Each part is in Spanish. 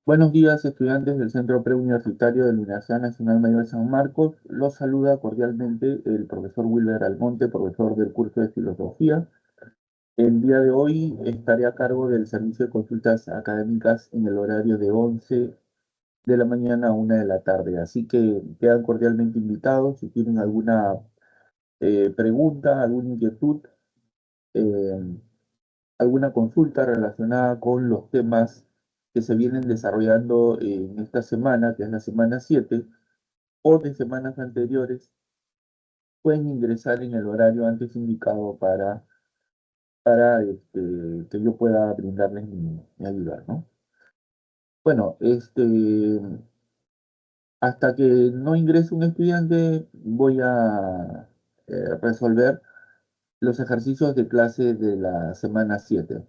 Buenos días, estudiantes del Centro Preuniversitario de la Universidad Nacional Mayor de San Marcos. Los saluda cordialmente el profesor Wilber Almonte, profesor del curso de Filosofía. El día de hoy estaré a cargo del servicio de consultas académicas en el horario de 11 de la mañana a 1 de la tarde. Así que quedan cordialmente invitados. Si tienen alguna pregunta, alguna inquietud, eh, alguna consulta relacionada con los temas que se vienen desarrollando en esta semana, que es la semana 7 o de semanas anteriores, pueden ingresar en el horario antes indicado para que yo pueda brindarles mi ayuda, ¿no? Bueno, hasta que no ingrese un estudiante, voy a resolver los ejercicios de clase de la semana 7,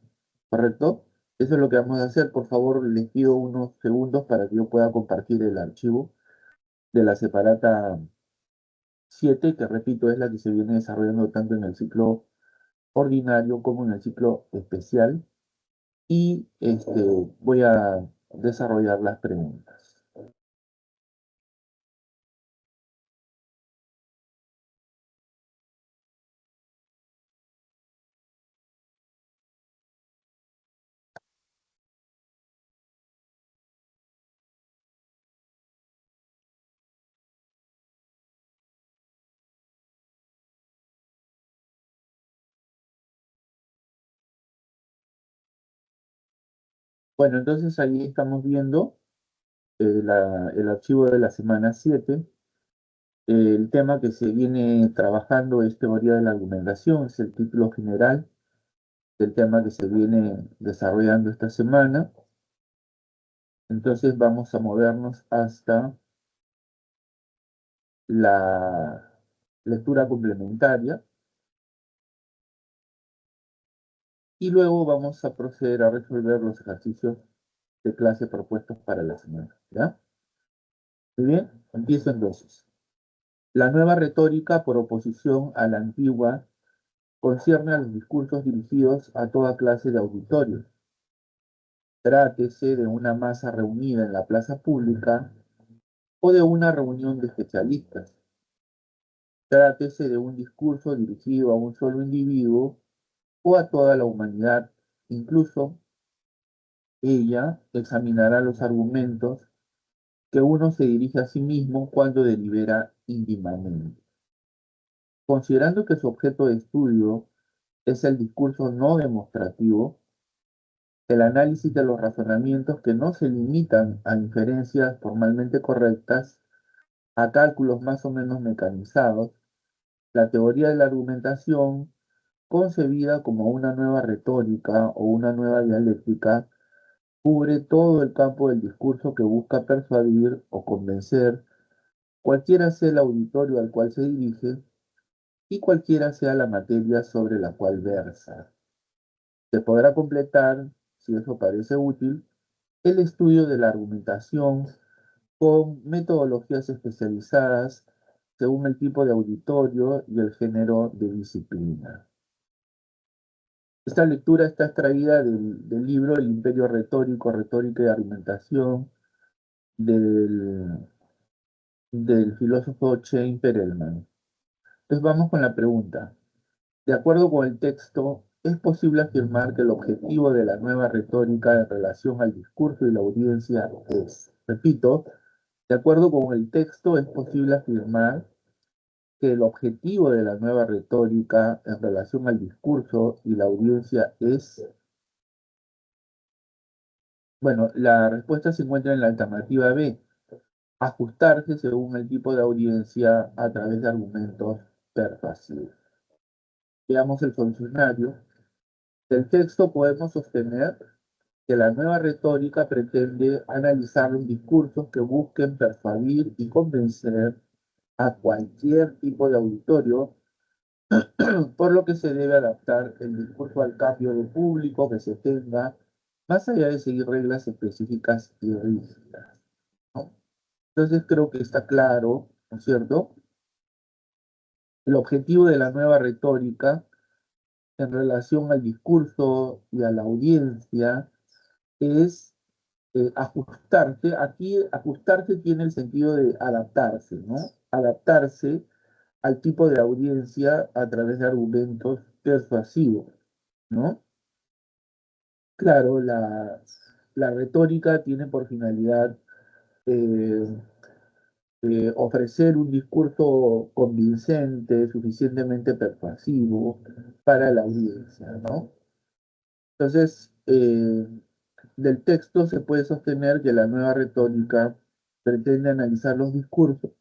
¿correcto? Eso es lo que vamos a hacer. Por favor, les pido unos segundos para que yo pueda compartir el archivo de la separata 7, que repito, es la que se viene desarrollando tanto en el ciclo ordinario como en el ciclo especial. Y voy a desarrollar las preguntas. Bueno, entonces ahí estamos viendo el archivo de la semana 7. El tema que se viene trabajando es teoría de la argumentación, es el título general del tema que se viene desarrollando esta semana. Entonces vamos a movernos hasta la lectura complementaria y luego vamos a proceder a resolver los ejercicios de clase propuestos para la semana. ¿Ya? Muy bien, empiezo entonces. La nueva retórica, por oposición a la antigua, concierne a los discursos dirigidos a toda clase de auditorios. Trátese de una masa reunida en la plaza pública o de una reunión de especialistas. Trátese de un discurso dirigido a un solo individuo o a toda la humanidad. Incluso ella examinará los argumentos que uno se dirige a sí mismo cuando delibera íntimamente. Considerando que su objeto de estudio es el discurso no demostrativo, el análisis de los razonamientos que no se limitan a inferencias formalmente correctas, a cálculos más o menos mecanizados, la teoría de la argumentación, concebida como una nueva retórica o una nueva dialéctica, cubre todo el campo del discurso que busca persuadir o convencer, cualquiera sea el auditorio al cual se dirige y cualquiera sea la materia sobre la cual versa. Se podrá completar, si eso parece útil, el estudio de la argumentación con metodologías especializadas según el tipo de auditorio y el género de disciplina. Esta lectura está extraída del libro El Imperio Retórico, Retórica y Argumentación del, del filósofo Chaim Perelman. Entonces vamos con la pregunta. De acuerdo con el texto, ¿es posible afirmar que el objetivo de la nueva retórica en relación al discurso y la audiencia es, repito, de acuerdo con el texto, es posible afirmar que el objetivo de la nueva retórica en relación al discurso y la audiencia es, bueno, la respuesta se encuentra en la alternativa B, ajustarse según el tipo de audiencia a través de argumentos persuasivos. Veamos el funcionario. Del texto podemos sostener que la nueva retórica pretende analizar los discursos que busquen persuadir y convencer a cualquier tipo de auditorio, por lo que se debe adaptar el discurso al cambio de público que se tenga, más allá de seguir reglas específicas y rígidas, ¿no? Entonces creo que está claro, ¿no es cierto? El objetivo de la nueva retórica en relación al discurso y a la audiencia es ajustarse. Aquí ajustarse tiene el sentido de adaptarse, ¿no? Adaptarse al tipo de audiencia a través de argumentos persuasivos, ¿no? Claro, la retórica tiene por finalidad eh, ofrecer un discurso convincente, suficientemente persuasivo para la audiencia, ¿no? Entonces, del texto se puede sostener que la nueva retórica pretende analizar los discursos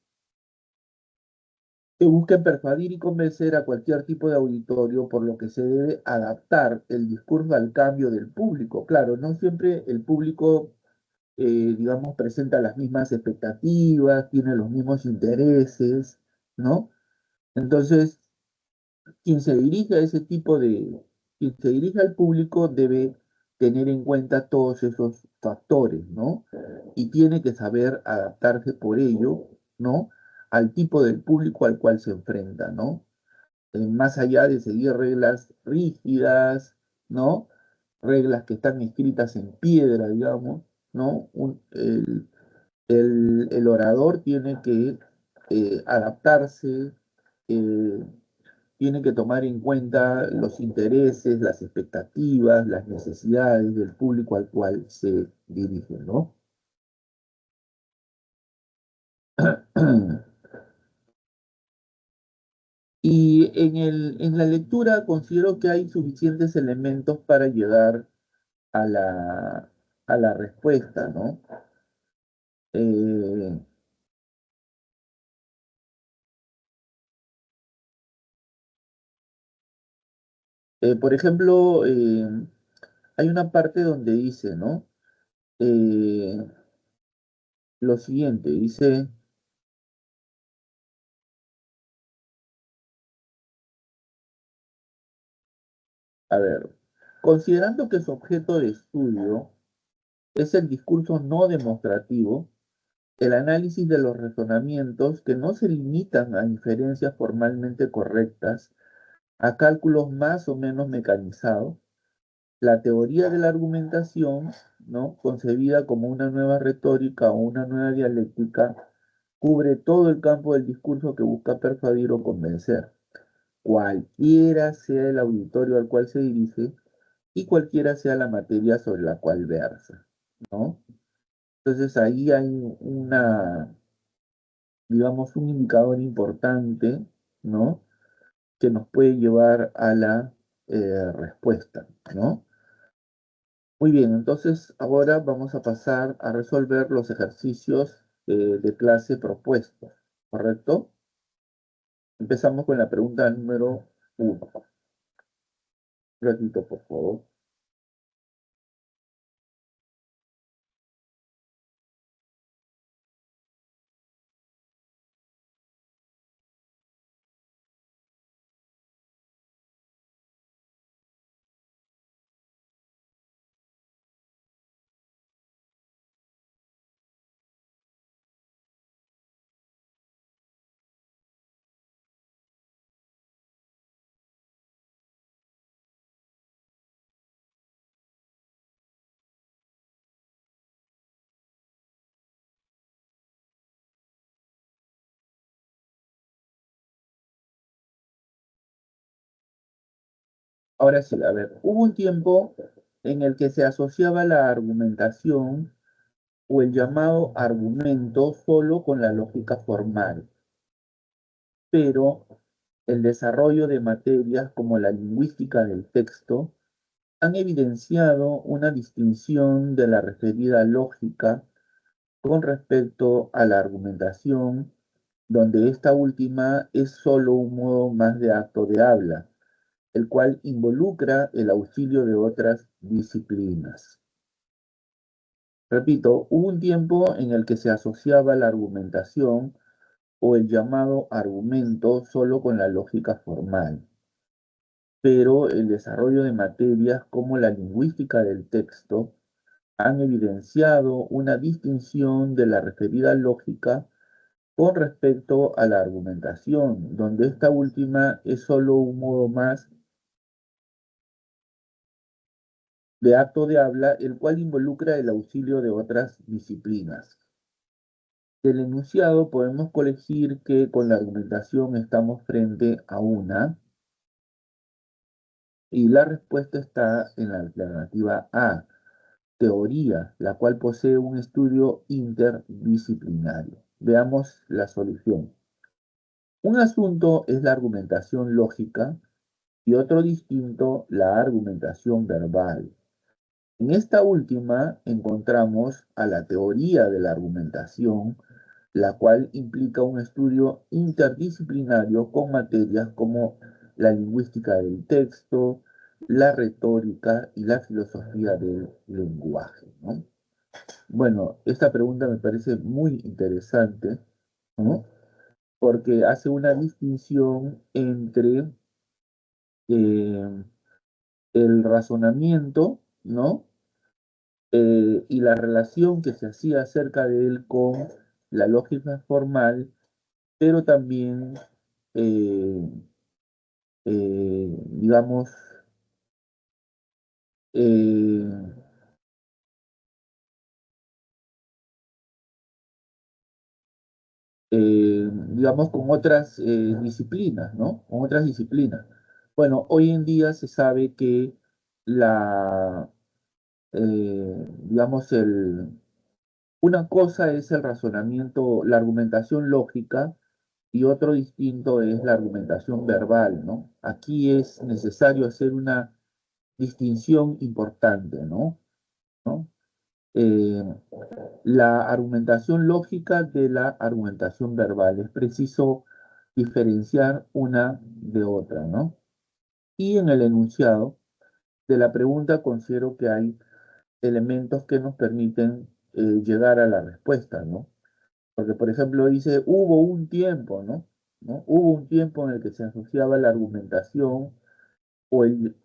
que busquen persuadir y convencer a cualquier tipo de auditorio, por lo que se debe adaptar el discurso al cambio del público. Claro, no siempre el público, digamos, presenta las mismas expectativas, tiene los mismos intereses, ¿no? Entonces, quien se dirige a ese tipo de, quien se dirige al público debe tener en cuenta todos esos factores, ¿no? Y tiene que saber adaptarse por ello, ¿no? Al tipo del público al cual se enfrenta, ¿no? Más allá de seguir reglas rígidas, ¿no? Reglas que están escritas en piedra, digamos, ¿no? El orador tiene que adaptarse, eh, tiene que tomar en cuenta los intereses, las expectativas, las necesidades del público al cual se dirige, ¿no? Y en la lectura considero que hay suficientes elementos para llegar a a la respuesta, ¿no? Eh, por ejemplo, hay una parte donde dice, ¿no? Eh, lo siguiente, dice, a ver, considerando que su objeto de estudio es el discurso no demostrativo, el análisis de los razonamientos que no se limitan a inferencias formalmente correctas, a cálculos más o menos mecanizados, la teoría de la argumentación, ¿no? Concebida como una nueva retórica o una nueva dialéctica, cubre todo el campo del discurso que busca persuadir o convencer, cualquiera sea el auditorio al cual se dirige y cualquiera sea la materia sobre la cual versa, ¿no? Entonces ahí hay digamos, un indicador importante, ¿no? Que nos puede llevar a la respuesta, ¿no? Muy bien, entonces ahora vamos a pasar a resolver los ejercicios de clase propuestos, ¿correcto? Empezamos con la pregunta número uno. Un ratito, por favor. Ahora sí, a ver, hubo un tiempo en el que se asociaba la argumentación o el llamado argumento solo con la lógica formal, pero el desarrollo de materias como la lingüística del texto han evidenciado una distinción de la referida lógica con respecto a la argumentación, donde esta última es solo un modo más de acto de habla, el cual involucra el auxilio de otras disciplinas. Repito, hubo un tiempo en el que se asociaba la argumentación o el llamado argumento solo con la lógica formal, pero el desarrollo de materias como la lingüística del texto han evidenciado una distinción de la referida lógica con respecto a la argumentación, donde esta última es solo un modo más de acto de habla, el cual involucra el auxilio de otras disciplinas. Del enunciado podemos colegir que con la argumentación estamos frente a una, y la respuesta está en la alternativa A, teoría, la cual posee un estudio interdisciplinario. Veamos la solución. Un asunto es la argumentación lógica y otro distinto la argumentación verbal. En esta última encontramos a la teoría de la argumentación, la cual implica un estudio interdisciplinario con materias como la lingüística del texto, la retórica y la filosofía del lenguaje, ¿no? Bueno, esta pregunta me parece muy interesante, ¿no? Porque hace una distinción entre eh, el razonamiento, ¿no? Y la relación que se hacía acerca de él con la lógica formal, pero también, eh, digamos, eh, digamos, con otras disciplinas, ¿no? Con otras disciplinas. Bueno, hoy en día se sabe que la, digamos, una cosa es el razonamiento, la argumentación lógica, y otro distinto es la argumentación verbal, ¿no? Aquí es necesario hacer una distinción importante, ¿no? ¿No? Eh, la argumentación lógica de la argumentación verbal. Es preciso diferenciar una de otra, ¿no? Y en el enunciado de la pregunta considero que hay elementos que nos permiten llegar a la respuesta, ¿no? Porque, por ejemplo, dice, hubo un tiempo, ¿no? ¿No? Hubo un tiempo en el que se asociaba la argumentación o el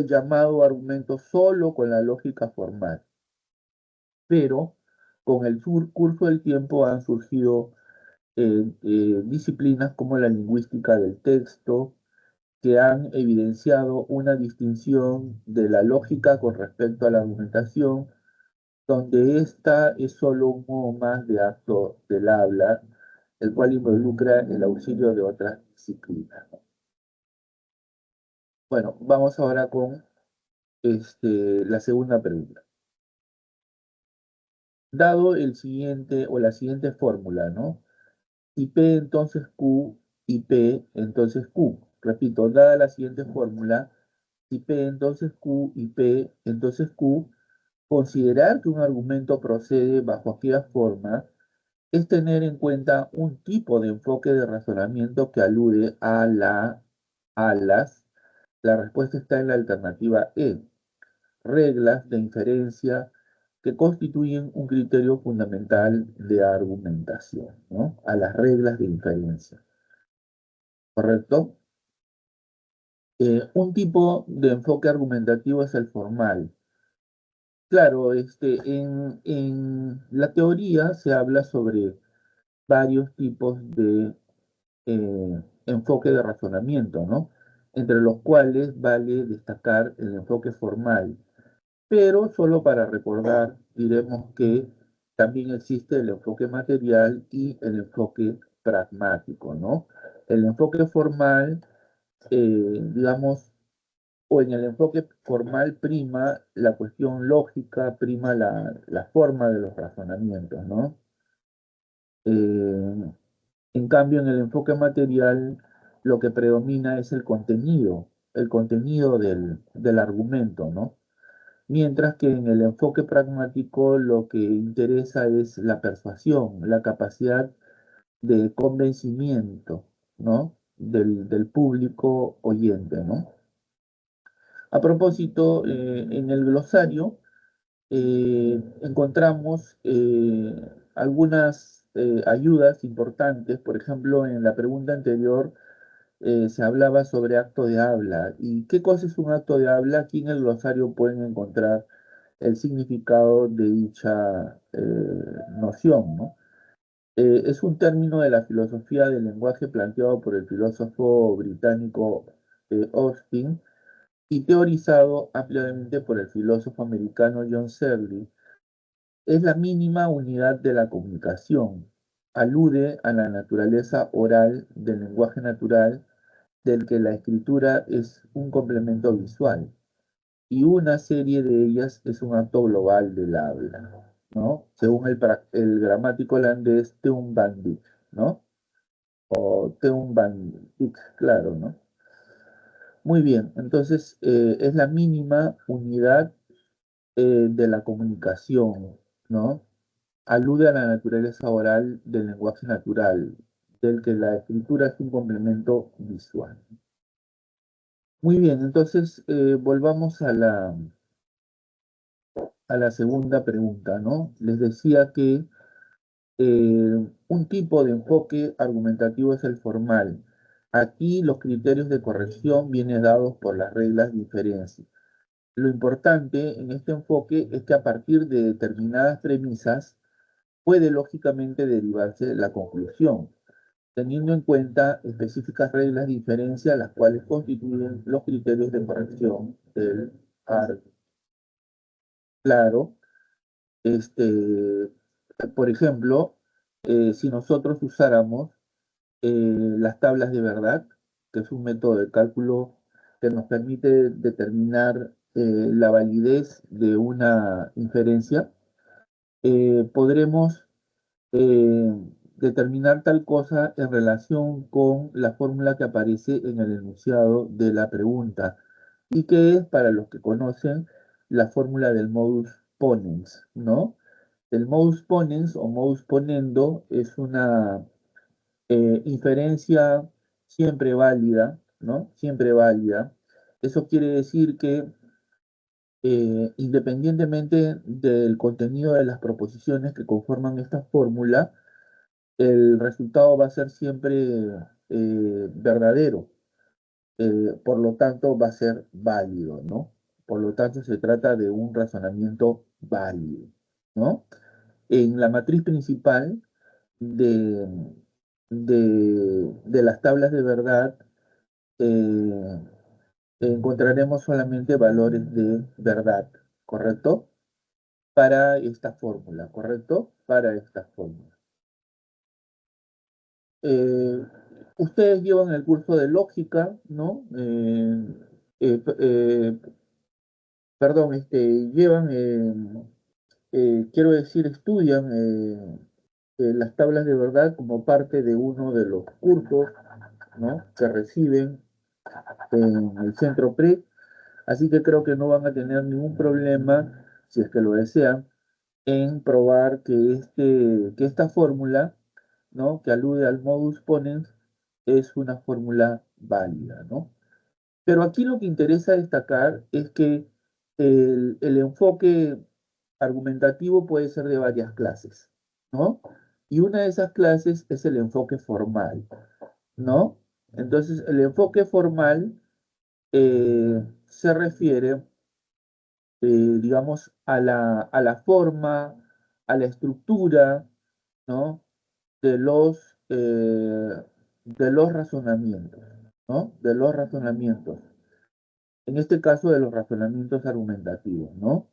llamado argumento solo con la lógica formal. Pero con el curso del tiempo han surgido disciplinas como la lingüística del texto, que han evidenciado una distinción de la lógica con respecto a la argumentación, donde esta es solo un modo más de acto del habla, el cual involucra el auxilio de otras disciplinas. Bueno, vamos ahora con la segunda pregunta. Dado el siguiente o la siguiente fórmula, ¿no? Y P entonces Q y P entonces Q. Repito, dada la siguiente fórmula, y P entonces Q y P entonces Q, considerar que un argumento procede bajo aquella forma es tener en cuenta un tipo de enfoque de razonamiento que alude la respuesta está en la alternativa E, reglas de inferencia que constituyen un criterio fundamental de argumentación, ¿no? A las reglas de inferencia, ¿correcto? Un tipo de enfoque argumentativo es el formal. Claro, en la teoría se habla sobre varios tipos de enfoque de razonamiento, ¿no? Entre los cuales vale destacar el enfoque formal. Pero solo para recordar, diremos que también existe el enfoque material y el enfoque pragmático, ¿no? El enfoque formal, digamos, o en el enfoque formal prima la cuestión lógica, prima la forma de los razonamientos, ¿no? Eh, en cambio, en el enfoque material, lo que predomina es el contenido del argumento, ¿no? Mientras que en el enfoque pragmático lo que interesa es la persuasión, la capacidad de convencimiento, ¿no? Del público oyente, ¿no? A propósito, en el glosario encontramos algunas ayudas importantes. Por ejemplo, en la pregunta anterior se hablaba sobre acto de habla. ¿Y qué cosa es un acto de habla? Aquí en el glosario pueden encontrar el significado de dicha noción, ¿no? Es un término de la filosofía del lenguaje planteado por el filósofo británico Austin, y teorizado ampliamente por el filósofo americano John Searle, es la mínima unidad de la comunicación. Alude a la naturaleza oral del lenguaje natural, del que la escritura es un complemento visual, y una serie de ellas es un acto global del habla, ¿no? Según el gramático holandés Teun van Dijk, ¿no? O Teun van Dijk, claro, ¿no? Muy bien, entonces es la mínima unidad de la comunicación, ¿no? Alude a la naturaleza oral del lenguaje natural, del que la escritura es un complemento visual. Muy bien, entonces volvamos a la segunda pregunta, ¿no? Les decía que un tipo de enfoque argumentativo es el formal. Aquí los criterios de corrección vienen dados por las reglas de inferencia. Lo importante en este enfoque es que a partir de determinadas premisas puede lógicamente derivarse la conclusión, teniendo en cuenta específicas reglas de inferencia, las cuales constituyen los criterios de corrección del argumento. Claro, este, por ejemplo, si nosotros usáramos las tablas de verdad, que es un método de cálculo que nos permite determinar la validez de una inferencia, podremos eh, determinar tal cosa en relación con la fórmula que aparece en el enunciado de la pregunta y que es, para los que conocen, la fórmula del modus ponens, ¿no? El modus ponens o modus ponendo es una inferencia siempre válida, ¿no? Siempre válida. Eso quiere decir que independientemente del contenido de las proposiciones que conforman esta fórmula, el resultado va a ser siempre verdadero. Por lo tanto, va a ser válido, ¿no? Por lo tanto, se trata de un razonamiento válido, ¿no? En la matriz principal de, de las tablas de verdad, eh, encontraremos solamente valores de verdad, ¿correcto? Para esta fórmula, ¿correcto? Para esta fórmula. Eh, Ustedes llevan el curso de lógica, ¿no? Perdón, llevan, quiero decir, estudian las tablas de verdad como parte de uno de los cursos, ¿no? Que reciben en el centro PRE, así que creo que no van a tener ningún problema, si es que lo desean, en probar que esta fórmula, ¿no? Que alude al modus ponens, es una fórmula válida, ¿no? Pero aquí lo que interesa destacar es que el enfoque argumentativo puede ser de varias clases, ¿no? Y una de esas clases es el enfoque formal, ¿no? Entonces, el enfoque formal se refiere, digamos, a la forma, a la estructura, ¿no? De de los razonamientos, ¿no? De los razonamientos. En este caso, de los razonamientos argumentativos, ¿no?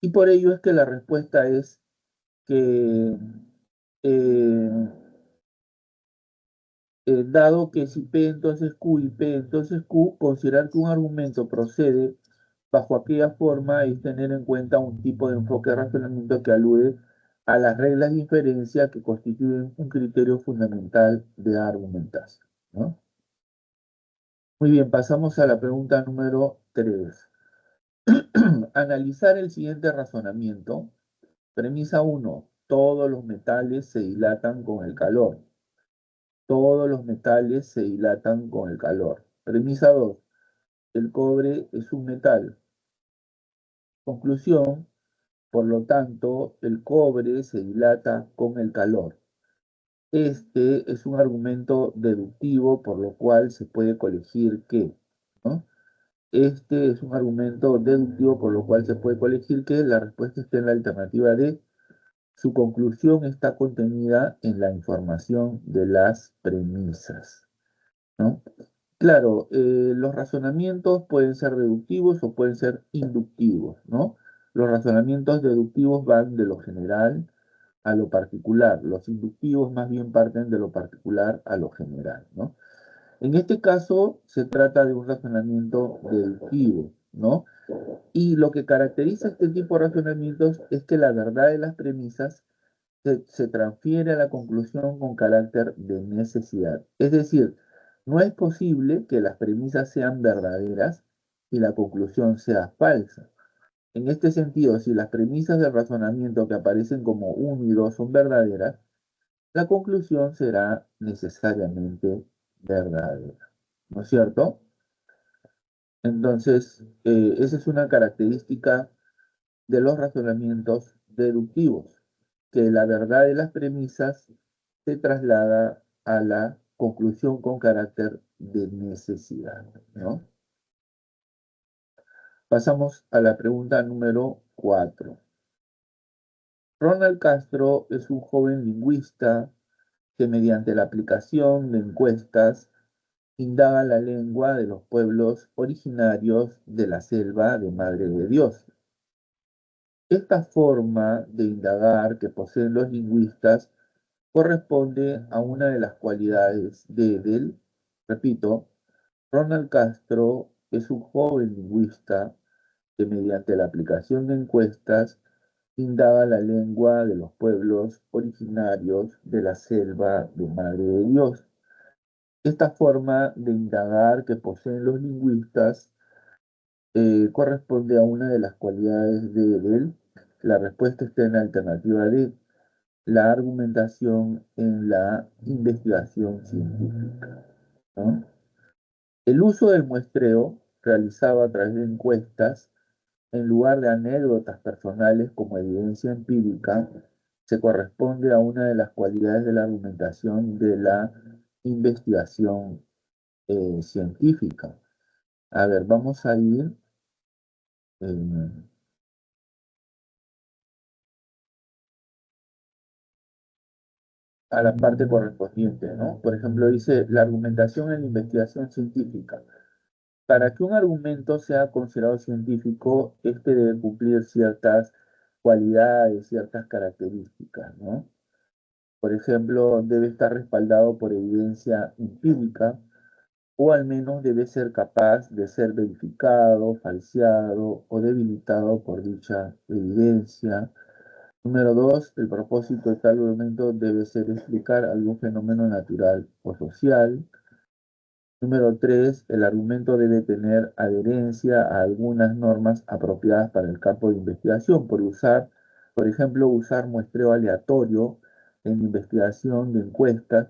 Y por ello es que la respuesta es que, eh, dado que si P entonces Q y P entonces Q, considerar que un argumento procede bajo aquella forma es tener en cuenta un tipo de enfoque de razonamiento que alude a las reglas de inferencia que constituyen un criterio fundamental de argumentación, ¿no? Muy bien, pasamos a la pregunta número 3. Analizar el siguiente razonamiento. Premisa uno: todos los metales se dilatan con el calor. Todos los metales se dilatan con el calor. Premisa 2: el cobre es un metal. Conclusión: por lo tanto, el cobre se dilata con el calor. Este es un argumento deductivo por lo cual se puede colegir que, ¿no? Este es un argumento deductivo por lo cual se puede colegir que la respuesta está en la alternativa D. Su conclusión está contenida en la información de las premisas, ¿no? Claro, los razonamientos pueden ser deductivos o pueden ser inductivos, ¿no? Los razonamientos deductivos van de lo general a lo particular, los inductivos más bien parten de lo particular a lo general, ¿no? En este caso se trata de un razonamiento deductivo, ¿no? Y lo que caracteriza este tipo de razonamientos es que la verdad de las premisas se transfiere a la conclusión con carácter de necesidad. Es decir, no es posible que las premisas sean verdaderas y la conclusión sea falsa. En este sentido, si las premisas del razonamiento que aparecen como 1 y 2 son verdaderas, la conclusión será necesariamente verdadera. ¿No es cierto? Entonces, esa es una característica de los razonamientos deductivos, que la verdad de las premisas se traslada a la conclusión con carácter de necesidad, ¿no? Pasamos a la pregunta número 4. Ronald Castro es un joven lingüista que mediante la aplicación de encuestas indaga la lengua de los pueblos originarios de la selva de Madre de Dios. Esta forma de indagar que poseen los lingüistas corresponde a una de las cualidades de Edel. Repito, Ronald Castro es un joven lingüista que mediante la aplicación de encuestas indaga la lengua de los pueblos originarios de la selva de Madre de Dios. Esta forma de indagar que poseen los lingüistas corresponde a una de las cualidades de Edel. La respuesta está en la alternativa D, la argumentación en la investigación científica, ¿no? El uso del muestreo, realizado a través de encuestas, en lugar de anécdotas personales como evidencia empírica, se corresponde a una de las cualidades de la argumentación de la investigación científica. A ver, vamos a ir eh, a la parte correspondiente, ¿no? Por ejemplo, dice la argumentación en la investigación científica. Para que un argumento sea considerado científico, este debe cumplir ciertas cualidades, ciertas características, ¿no? Por ejemplo, debe estar respaldado por evidencia empírica o al menos debe ser capaz de ser verificado, falseado o debilitado por dicha evidencia. Número 2, el propósito de tal argumento debe ser explicar algún fenómeno natural o social. Número 3, el argumento debe tener adherencia a algunas normas apropiadas para el campo de investigación, por ejemplo, usar muestreo aleatorio en investigación de encuestas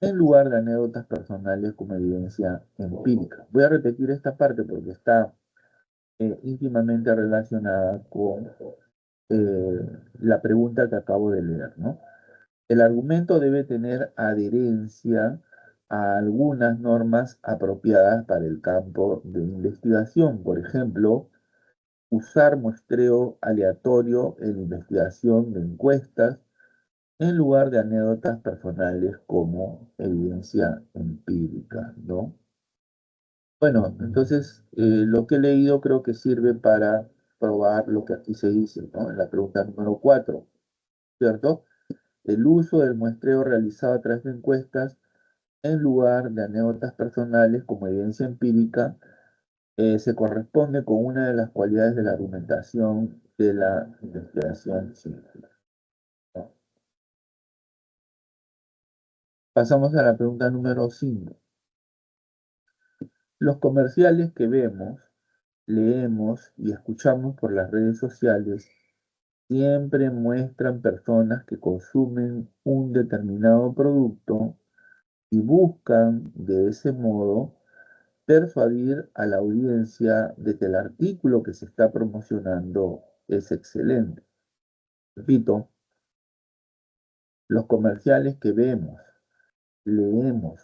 en lugar de anécdotas personales como evidencia empírica. Voy a repetir esta parte porque está íntimamente relacionada con la pregunta que acabo de leer, ¿no? El argumento debe tener adherencia a algunas normas apropiadas para el campo de investigación. Por ejemplo, usar muestreo aleatorio en investigación de encuestas en lugar de anécdotas personales como evidencia empírica, ¿no? Bueno, entonces lo que he leído creo que sirve para probar lo que aquí se dice, ¿no? En la pregunta número 4, ¿cierto? El uso del muestreo realizado a través de encuestas en lugar de anécdotas personales como evidencia empírica se corresponde con una de las cualidades de la argumentación de la investigación científica, ¿no? Pasamos a la pregunta número 5. Los comerciales que vemos, leemos y escuchamos por las redes sociales siempre muestran personas que consumen un determinado producto y buscan de ese modo persuadir a la audiencia de que el artículo que se está promocionando es excelente. Repito, los comerciales que vemos, leemos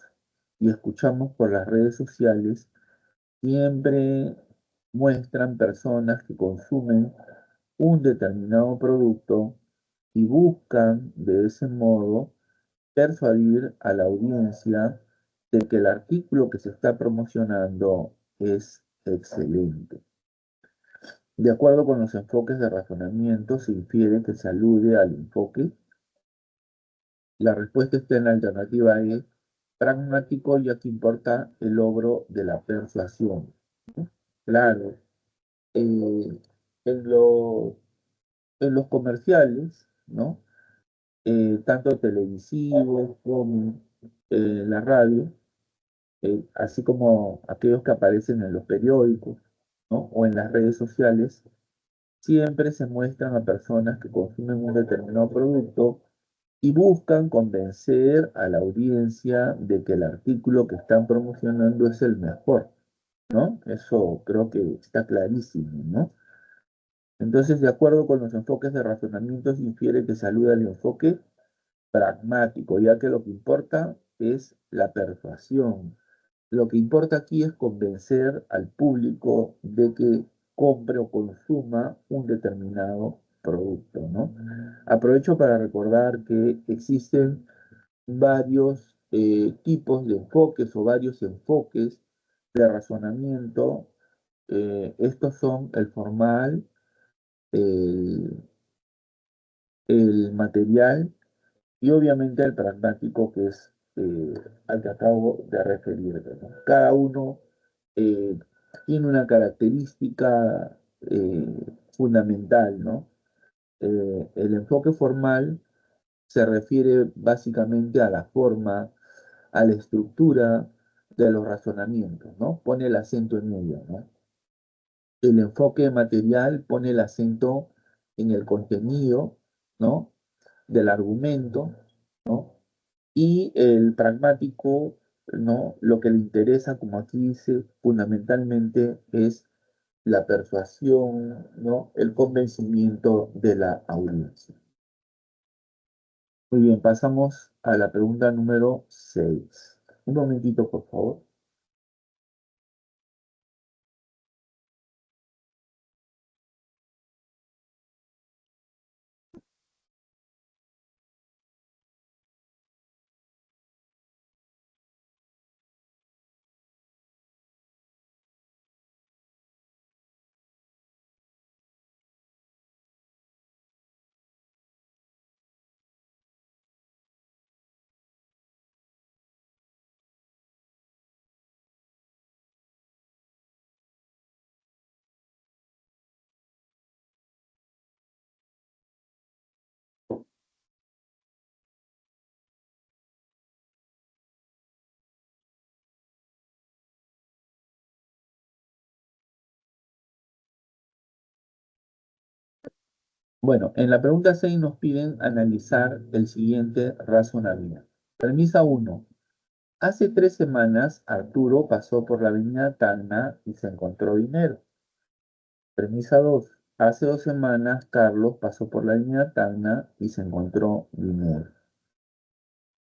y escuchamos por las redes sociales siempre muestran personas que consumen un determinado producto y buscan de ese modo persuadir a la audiencia de que el artículo que se está promocionando es excelente. De acuerdo con los enfoques de razonamiento, se infiere que se alude al enfoque. La respuesta está en la alternativa E, pragmático, ya que importa el logro de la persuasión. Claro, eh, en, lo- en los comerciales, ¿no? Tanto televisivos como la radio, así como aquellos que aparecen en los periódicos, ¿no? O en las redes sociales, siempre se muestran a personas que consumen un determinado producto y buscan convencer a la audiencia de que el artículo que están promocionando es el mejor, ¿no? Eso creo que está clarísimo, ¿no? Entonces, de acuerdo con los enfoques de razonamiento, se infiere que se alude al enfoque pragmático, ya que lo que importa es la persuasión. Lo que importa aquí es convencer al público de que compre o consuma un determinado producto, ¿no? Aprovecho para recordar que existen varios tipos de enfoques o varios enfoques de razonamiento. Estos son el formal, el, el material y obviamente el pragmático, que es al que acabo de referirme, ¿no? Cada uno eh, tiene una característica fundamental, ¿no? El enfoque formal se refiere básicamente a la forma, a la estructura de los razonamientos, ¿no? Pone el acento en ello, ¿no? El enfoque material pone el acento en el contenido, ¿no? Del argumento, ¿no? Y el pragmático, ¿no? Lo que le interesa, como aquí dice, fundamentalmente es la persuasión, ¿no? El convencimiento de la audiencia. Muy bien, pasamos a la pregunta número 6. Un momentito, por favor. Bueno, en la pregunta 6 nos piden analizar el siguiente razonamiento. Premisa 1. Hace 3 semanas Arturo pasó por la avenida Tacna y se encontró dinero. Premisa 2. Hace 2 semanas Carlos pasó por la avenida Tacna y se encontró dinero.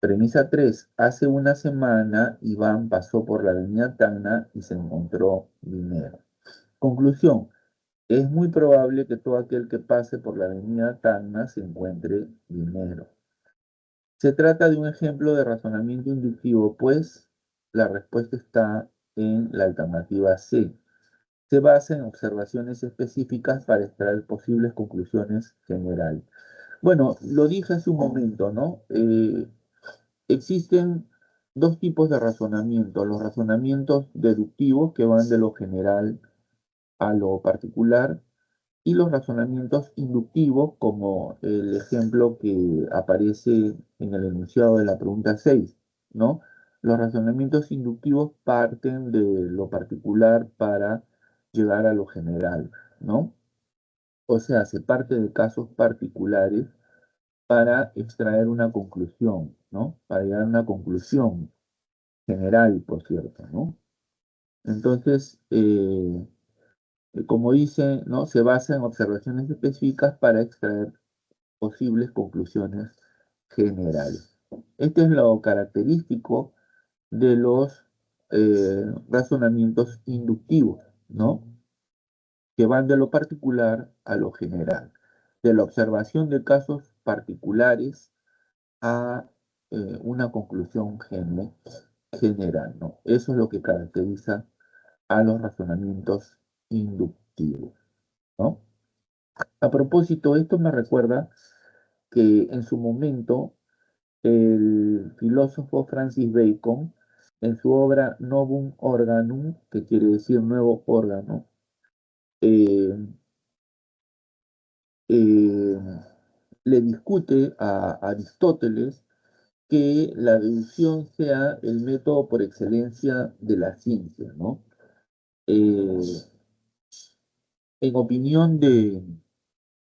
Premisa 3. Hace una semana Iván pasó por la avenida Tacna y se encontró dinero. Conclusión. Es muy probable que todo aquel que pase por la avenida Tacna se encuentre dinero. Se trata de un ejemplo de razonamiento inductivo, pues la respuesta está en la alternativa C. Se basa en observaciones específicas para extraer posibles conclusiones generales. Bueno, lo dije hace un momento, ¿no? Existen dos tipos de razonamiento, los razonamientos deductivos que van de lo general a lo particular y los razonamientos inductivos como el ejemplo que aparece en el enunciado de la pregunta 6, ¿no? Los razonamientos inductivos parten de lo particular para llegar a lo general, ¿no? O sea, se parte de casos particulares para extraer una conclusión, ¿no? Para llegar a una conclusión general, por cierto, ¿no? Entonces, como dice, ¿no? Se basa en observaciones específicas para extraer posibles conclusiones generales. Este es lo característico de los razonamientos inductivos, ¿no? Que van de lo particular a lo general, de la observación de casos particulares a una conclusión general. general, ¿no? Eso es lo que caracteriza a los razonamientos inductivos, ¿no? A propósito, esto me recuerda que en su momento el filósofo Francis Bacon, en su obra Novum Organum, que quiere decir nuevo órgano, eh, eh, le discute a Aristóteles que la deducción sea el método por excelencia de la ciencia, ¿no? Eh, en opinión de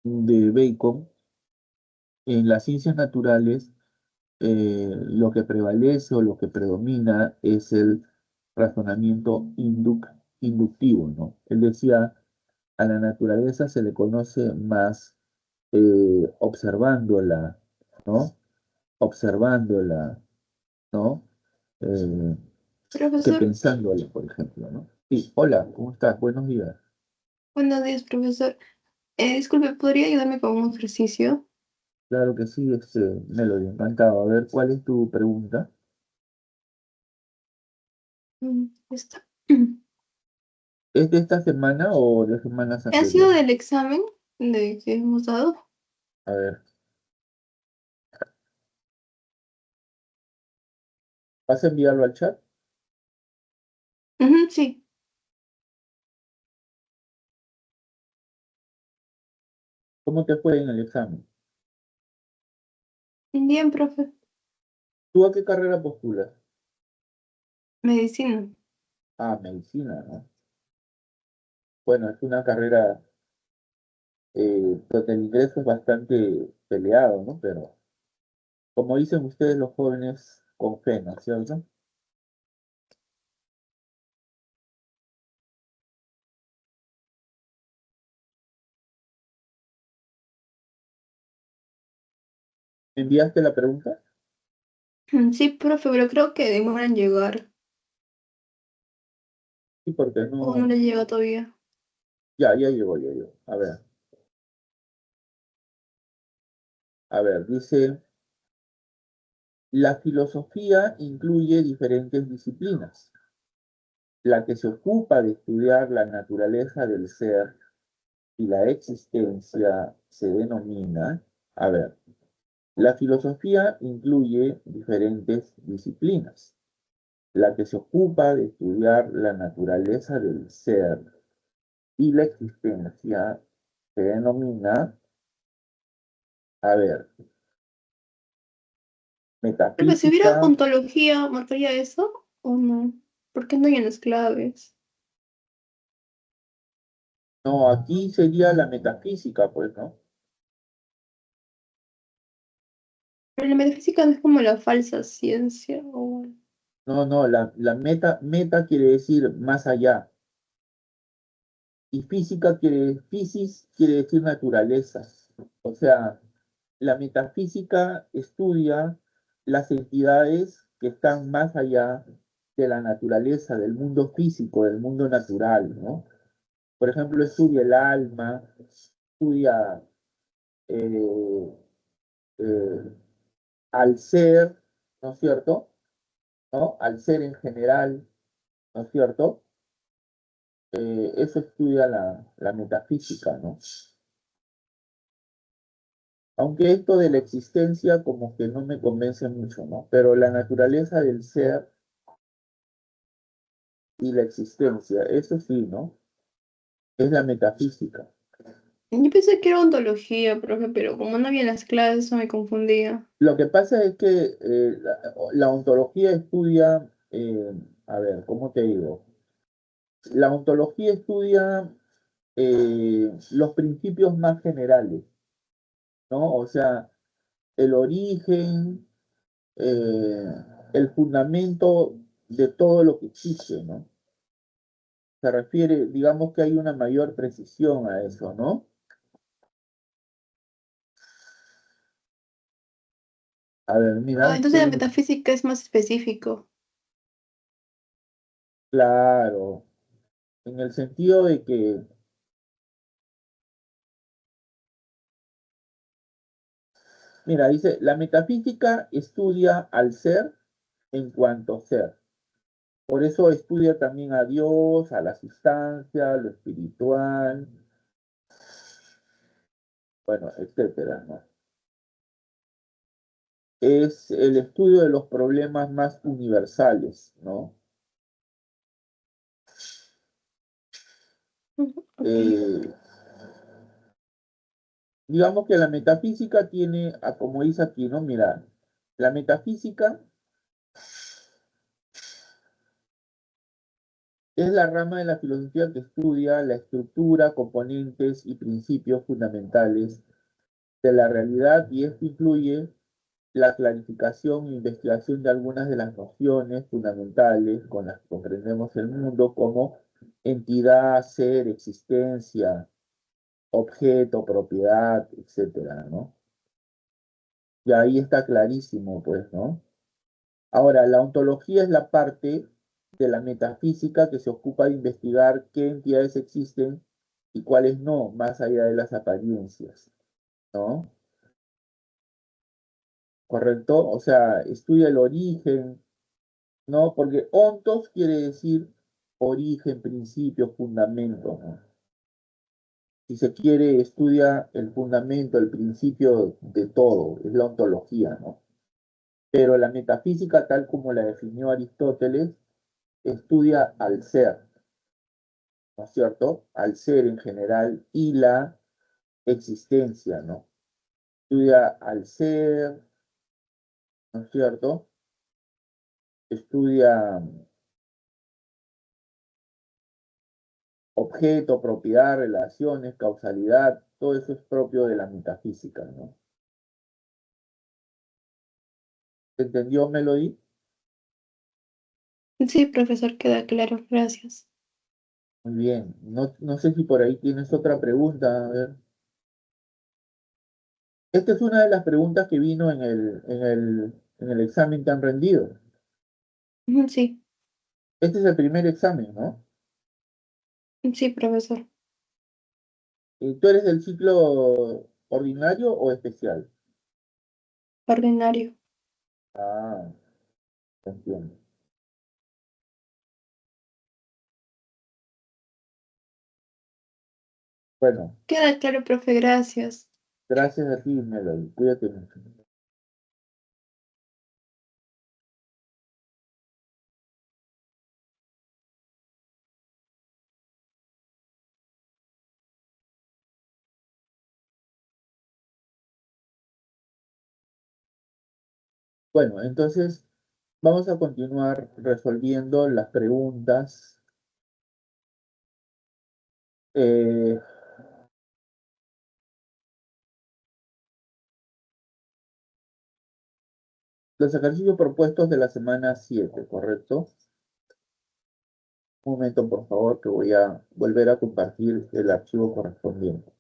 Bacon, en las ciencias naturales, lo que prevalece o lo que predomina es el razonamiento inductivo, ¿no? Él decía, a la naturaleza se le conoce más observándola, ¿no? Observándola, ¿no? Eh, que Profesor, pensándola, por ejemplo, ¿no? Sí, hola, ¿cómo estás? Buenos días. buenos días, profesor. Disculpe, ¿podría ayudarme con un ejercicio? Claro que sí, Melody, encantado. A ver, ¿cuál es tu pregunta? Está. ¿Es de esta semana o de semanas Ha sido anteriores? del examen de que hemos dado. A ver, ¿vas a enviarlo al chat? Ujú, sí. ¿Cómo te fue en el examen? Bien, profe. ¿Tú a qué carrera postulas? Medicina. Ah, medicina, ¿no? Bueno, es una carrera donde el ingreso es bastante peleado, ¿no? Pero como dicen ustedes los jóvenes, con fe, ¿no es cierto? ¿Enviaste la pregunta? Sí, profe, pero creo que demora en llegar. Sí, porque O no no. le llega todavía. Ya llegó, ya llegó. A ver, dice, la filosofía incluye diferentes disciplinas. La que se ocupa de estudiar la naturaleza del ser y la existencia se denomina, a ver, la filosofía incluye diferentes disciplinas. La que se ocupa de estudiar la naturaleza del ser y la existencia se denomina, a ver, Profe, si hubiera metafísica. ontología, ¿marcaría eso o no? ¿Por qué no hay en las claves? No, aquí sería la metafísica, pues, ¿no? Pero la metafísica no es como la falsa ciencia. O... No, no, la meta quiere decir más allá. Y physis quiere decir naturaleza. O sea, la metafísica estudia las entidades que están más allá de la naturaleza, del mundo físico, del mundo natural, ¿no? Por ejemplo, estudia el alma, estudia eh, eh, al ser, ¿no es cierto? ¿No? Al ser en general, ¿no es cierto? Eso estudia la metafísica, ¿no? Aunque esto de la existencia como que no me convence mucho, ¿no? Pero la naturaleza del ser y la existencia, eso sí, ¿no? Es la metafísica. Yo pensé que era ontología, profe, pero como no había en las clases, eso me confundía. Lo que pasa es que la ontología estudia, a ver, ¿cómo te digo? La ontología estudia los principios más generales, ¿no? O sea, el origen, eh, el fundamento de todo lo que existe, ¿no? Se refiere, digamos que hay una mayor precisión a eso, ¿no? A ver, Ah, mira, entonces la metafísica es más específico. claro, en el sentido de que, mira, dice, la metafísica estudia al ser en cuanto ser. Por eso estudia también a Dios, a la sustancia, lo espiritual, bueno, etcétera, ¿no? Es el estudio de los problemas más universales, ¿no? Ok. Eh, digamos que la metafísica tiene, como dice aquí, ¿no? Mira, la metafísica es la rama de la filosofía que estudia la estructura, componentes y principios fundamentales de la realidad y esto incluye la clarificación e investigación de algunas de las nociones fundamentales con las que comprendemos el mundo como entidad, ser, existencia, objeto, propiedad, etcétera, ¿no? Y ahí está clarísimo, pues, ¿no? Ahora, la ontología es la parte de la metafísica que se ocupa de investigar qué entidades existen y cuáles no, más allá de las apariencias, ¿no? ¿Correcto? O sea, estudia el origen, ¿no? Porque ontos quiere decir origen, principio, fundamento, ¿no? Si se quiere, estudia el fundamento, el principio de todo, es la ontología, ¿no? Pero la metafísica, tal como la definió Aristóteles, estudia al ser, ¿no es cierto? Al ser en general y la existencia, ¿no? Estudia al ser, ¿no es cierto? Estudia objeto, propiedad, relaciones, causalidad, todo eso es propio de la metafísica, ¿no? ¿Se entendió, Melody? Sí, profesor, queda claro. Gracias. Muy bien. No sé si por ahí tienes otra pregunta. A ver. Esta es una de las preguntas que vino en el examen que han rendido. Ujú, sí, Este es el primer examen, ¿no? sí, profesor. ¿Tú eres del ciclo ordinario o especial? Ordinario. Ah, entiendo. Bueno, Queda claro, profe, gracias. gracias a ti, Melody. Cuídate mucho. Bueno, entonces vamos a continuar resolviendo las preguntas. Eh, los ejercicios propuestos de la semana 7, ¿correcto? Un momento, por favor, que voy a volver a compartir el archivo correspondiente.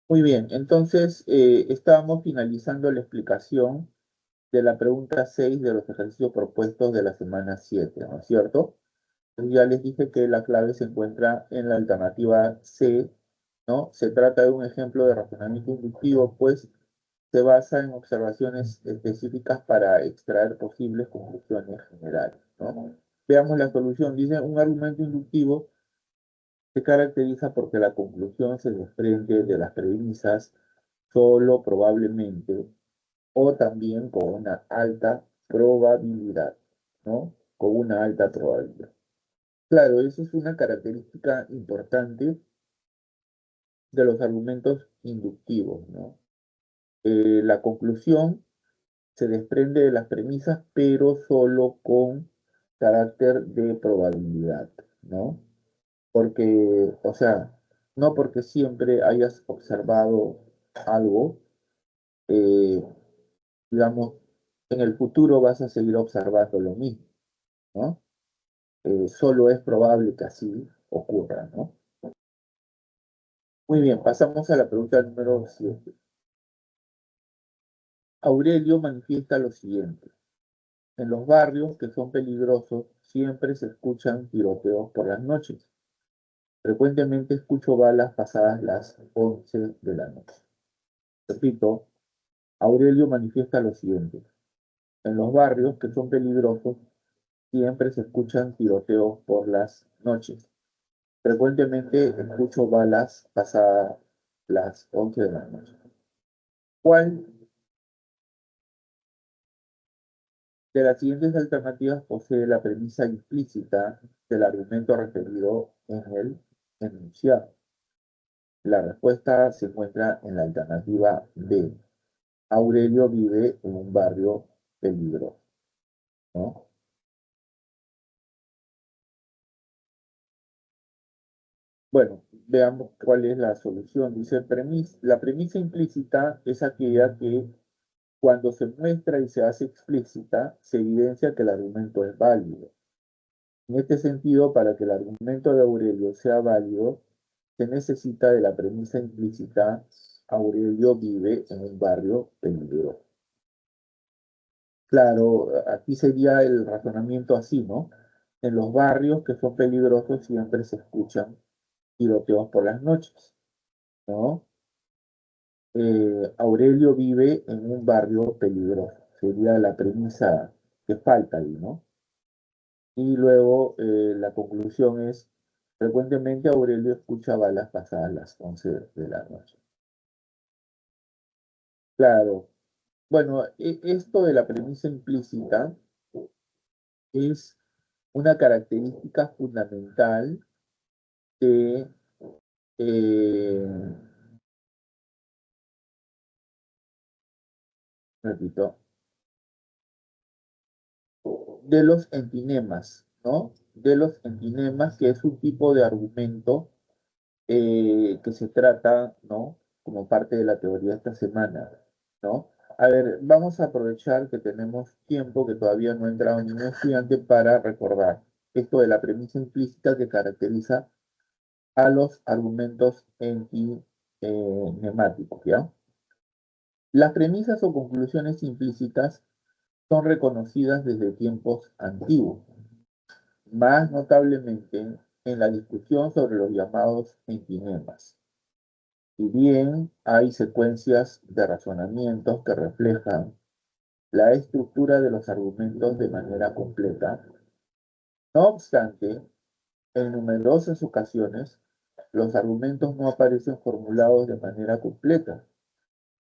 Muy bien, entonces estábamos finalizando la explicación de la pregunta 6 de los ejercicios propuestos de la semana 7, ¿no es cierto? Ya les dije que la clave se encuentra en la alternativa C, ¿no? Se trata de un ejemplo de razonamiento inductivo, pues se basa en observaciones específicas para extraer posibles conclusiones generales, ¿no? Veamos la solución. Dice, un argumento inductivo se caracteriza porque la conclusión se desprende de las premisas solo probablemente o también con una alta probabilidad, ¿no? Con una alta probabilidad. Claro, eso es una característica importante de los argumentos inductivos, ¿no? La conclusión se desprende de las premisas, pero solo con carácter de probabilidad, ¿no? Porque, o sea, no porque siempre hayas observado algo, eh, digamos, en el futuro vas a seguir observando lo mismo, ¿no? Solo es probable que así ocurra, ¿no? Muy bien, pasamos a la pregunta número 7. Aurelio manifiesta lo siguiente. En los barrios que son peligrosos siempre se escuchan tiroteos por las noches. Frecuentemente escucho balas pasadas las 11 de la noche. Repito, Aurelio manifiesta lo siguiente. En los barrios que son peligrosos siempre se escuchan tiroteos por las noches. Frecuentemente escucho balas pasadas las 11 de la noche. ¿Cuál de las siguientes alternativas posee la premisa implícita del argumento referido en el enunciado? La respuesta se encuentra en la alternativa B. Aurelio vive en un barrio peligroso, ¿no? Bueno, veamos cuál es la solución. Dice, la premisa implícita es aquella que cuando se muestra y se hace explícita, se evidencia que el argumento es válido. En este sentido, para que el argumento de Aurelio sea válido, se necesita de la premisa implícita, Aurelio vive en un barrio peligroso. Claro, aquí sería el razonamiento así, ¿no? En los barrios que son peligrosos siempre se escuchan tiroteos por las noches, ¿no? Aurelio vive en un barrio peligroso, sería la premisa que falta ahí, ¿no? Y luego la conclusión es, frecuentemente Aurelio escucha balas pasadas las 11 de la noche. Claro, bueno, esto de la premisa implícita es una característica fundamental de, eh, repito, de los entinemas, ¿no? De los entinemas, que es un tipo de argumento que se trata, ¿no? Como parte de la teoría esta semana, ¿no? A ver, vamos a aprovechar que tenemos tiempo, que todavía no ha entrado ningún estudiante, para recordar esto de la premisa implícita que caracteriza a los argumentos entinemáticos, ¿ya? Las premisas o conclusiones implícitas son reconocidas desde tiempos antiguos, más notablemente en la discusión sobre los llamados entinemas. Si bien hay secuencias de razonamientos que reflejan la estructura de los argumentos de manera completa, no obstante, en numerosas ocasiones los argumentos no aparecen formulados de manera completa,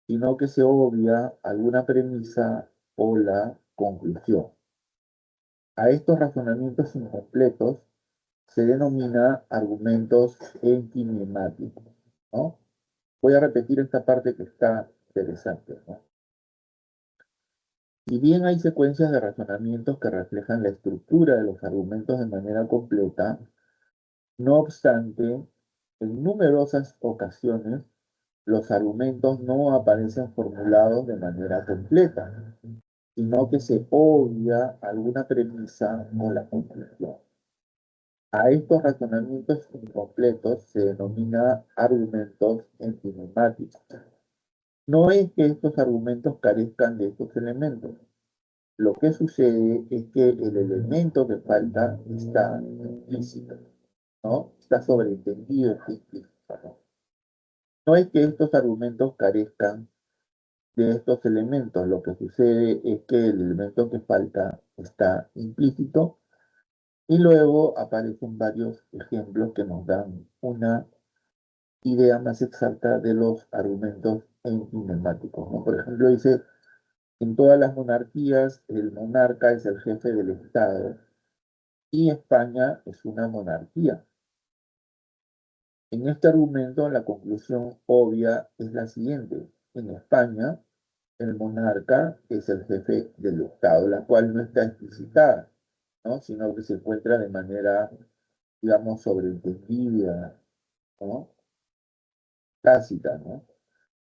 sino que se obvia alguna premisa o la conclusión. A estos razonamientos incompletos se denomina argumentos entinemáticos, ¿no? Voy a repetir esta parte que está interesante, ¿no? Si bien hay secuencias de razonamientos que reflejan la estructura de los argumentos de manera completa, no obstante, en numerosas ocasiones los argumentos no aparecen formulados de manera completa, sino que se obvia alguna premisa o la conclusión. A estos razonamientos incompletos se denomina argumentos entinemáticos. No es que estos argumentos carezcan de estos elementos. Lo que sucede es que el elemento que falta está implícito, ¿no? Está sobreentendido, está implícito, ¿no? No es que estos argumentos carezcan de estos elementos. Lo que sucede es que el elemento que falta está implícito y luego aparecen varios ejemplos que nos dan una idea más exacta de los argumentos enigmáticos, ¿no? Por ejemplo, dice, en todas las monarquías el monarca es el jefe del Estado y España es una monarquía. En este argumento, la conclusión obvia es la siguiente. En España, el monarca es el jefe del Estado, la cual no está explicitada, ¿no? Sino que se encuentra de manera, digamos, sobreentendida, ¿no? tácita, ¿no?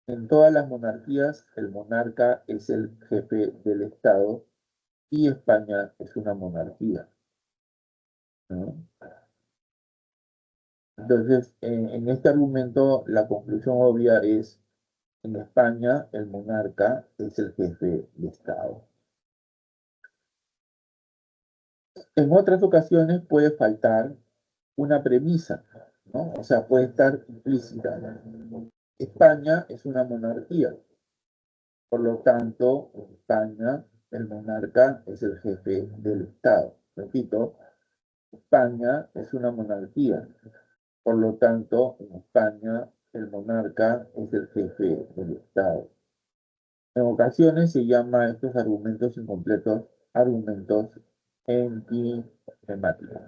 En todas las monarquías, el monarca es el jefe del Estado y España es una monarquía, ¿no? Entonces, en este argumento, la conclusión obvia es, en España, el monarca es el jefe de Estado. En otras ocasiones puede faltar una premisa, ¿no? O sea, puede estar implícita. España es una monarquía, por lo tanto, en España el monarca es el jefe del Estado. Repito, España es una monarquía, por lo tanto, en España el monarca es el jefe del Estado. En ocasiones se llama a estos argumentos incompletos argumentos entilemáticos,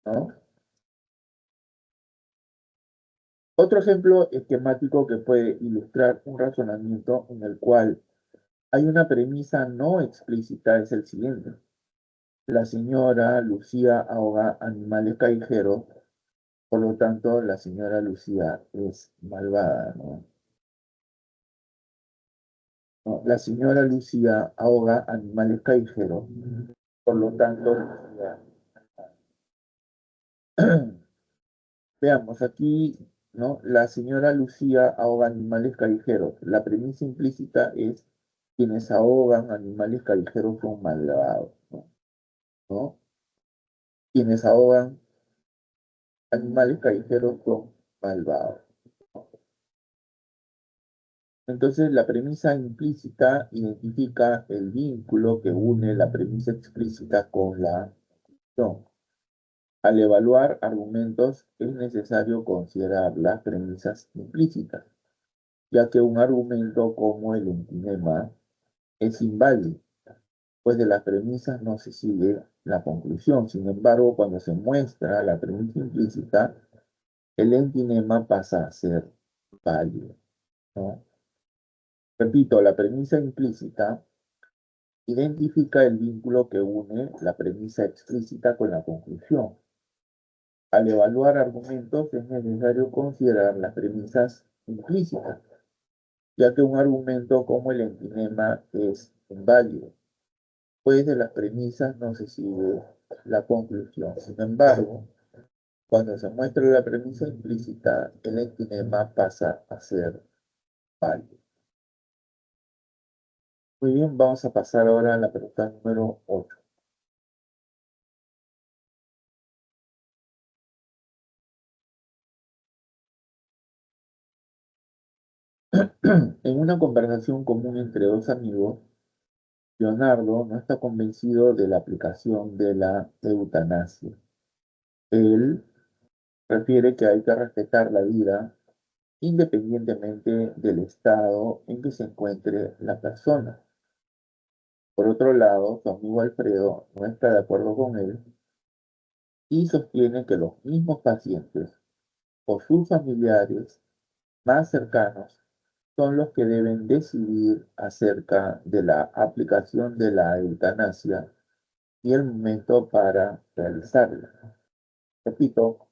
¿no? Otro ejemplo esquemático que puede ilustrar un razonamiento en el cual hay una premisa no explícita es el siguiente. La señora Lucía ahoga animales callejeros, por lo tanto la señora Lucía es malvada, ¿no? No, la señora Lucía ahoga animales callejeros, por lo tanto Lucía. Veamos aquí, ¿no? La señora Lucía ahoga animales callejeros. La premisa implícita es quienes ahogan animales callejeros son malvados, ¿no? Quienes ahogan animales callejeros son malvados. Entonces, la premisa implícita identifica el vínculo que une la premisa explícita con la acción. Al evaluar argumentos es necesario considerar las premisas implícitas, ya que un argumento como el entinema es inválido, pues de las premisas no se sigue la conclusión. Sin embargo, cuando se muestra la premisa implícita, el entinema pasa a ser válido, ¿no? Repito, la premisa implícita identifica el vínculo que une la premisa explícita con la conclusión. Al evaluar argumentos es necesario considerar las premisas implícitas, ya que un argumento como el entinema es inválido, pues de las premisas no se sigue la conclusión. Sin embargo, cuando se muestra la premisa implícita, el entinema pasa a ser válido. Muy bien, vamos a pasar ahora a la pregunta número 8. En una conversación común entre dos amigos, Leonardo no está convencido de la aplicación de la eutanasia. Él refiere que hay que respetar la vida independientemente del estado en que se encuentre la persona. Por otro lado, su amigo Alfredo no está de acuerdo con él y sostiene que los mismos pacientes o sus familiares más cercanos son los que deben decidir acerca de la aplicación de la eutanasia y el momento para realizarla. Repito,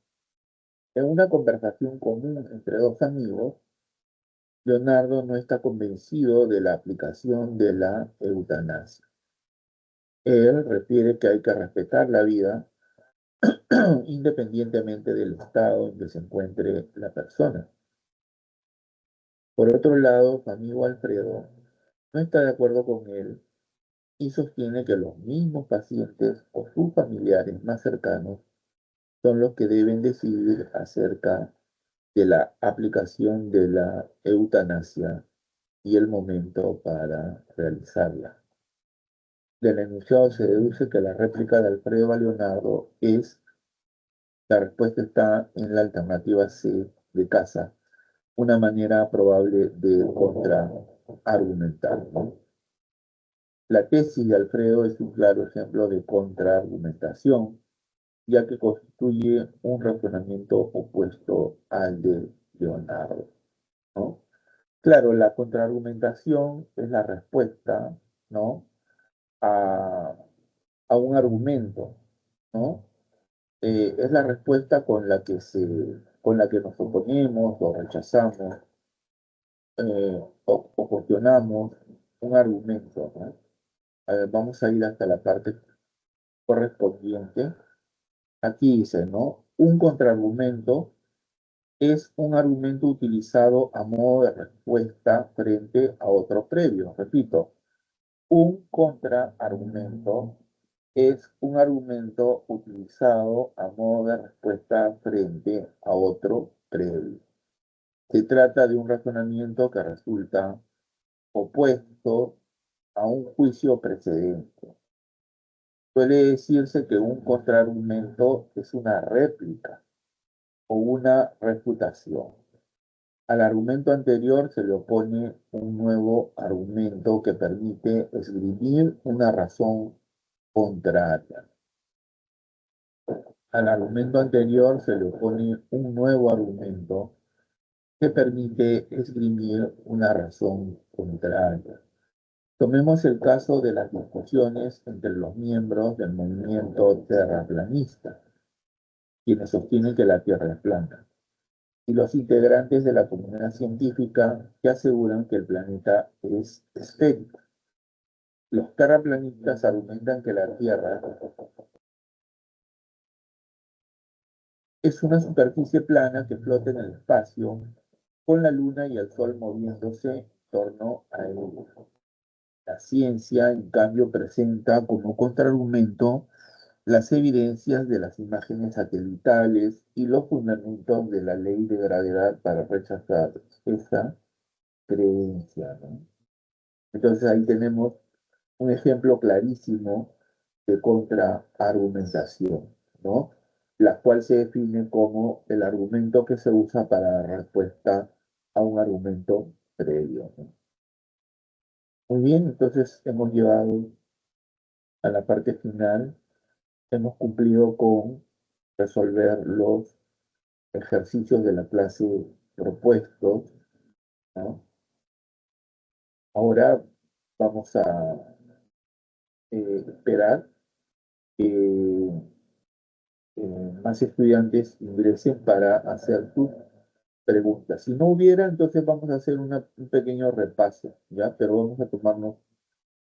en una conversación común entre dos amigos, Leonardo no está convencido de la aplicación de la eutanasia. Él refiere que hay que respetar la vida independientemente del estado en que se encuentre la persona. Por otro lado, su amigo Alfredo no está de acuerdo con él y sostiene que los mismos pacientes o sus familiares más cercanos son los que deben decidir acerca de la aplicación de la eutanasia y el momento para realizarla. Del enunciado se deduce que la réplica de Alfredo a Leonardo es, la respuesta está en la alternativa C de casa, una manera probable de contraargumentar, ¿no? La tesis de Alfredo es un claro ejemplo de contraargumentación, ya que constituye un razonamiento opuesto al de Leonardo, ¿no? Claro, la contraargumentación es la respuesta, ¿no? a, a un argumento, ¿no? Es la respuesta con la que nos oponemos o rechazamos o cuestionamos un argumento, ¿no? A ver, vamos a ir hasta la parte correspondiente. Aquí dice, ¿no? Un contraargumento es un argumento utilizado a modo de respuesta frente a otro previo. Repito, un contraargumento es un argumento utilizado a modo de respuesta frente a otro previo. Se trata de un razonamiento que resulta opuesto a un juicio precedente. Suele decirse que un contraargumento es una réplica o una refutación. Al argumento anterior se le opone un nuevo argumento que permite esgrimir una razón contraria. Al argumento anterior se le opone un nuevo argumento que permite esgrimir una razón contraria. Tomemos el caso de las discusiones entre los miembros del movimiento terraplanista, quienes sostienen que la Tierra es plana, y los integrantes de la comunidad científica que aseguran que el planeta es esférico. Los terraplanistas argumentan que la Tierra es una superficie plana que flota en el espacio, con la Luna y el Sol moviéndose en torno a ella. La ciencia, en cambio, presenta como contraargumento las evidencias de las imágenes satelitales y los fundamentos de la ley de gravedad para rechazar esa creencia, ¿no? Entonces ahí tenemos un ejemplo clarísimo de contraargumentación, ¿no? La cual se define como el argumento que se usa para dar respuesta a un argumento previo, ¿no? Muy bien, entonces hemos llegado a la parte final, hemos cumplido con resolver los ejercicios de la clase propuestos, ¿no? Ahora vamos a esperar que más estudiantes ingresen para hacer sus preguntas. Si no hubiera, entonces vamos a hacer un pequeño repaso, ¿ya? Pero vamos a tomarnos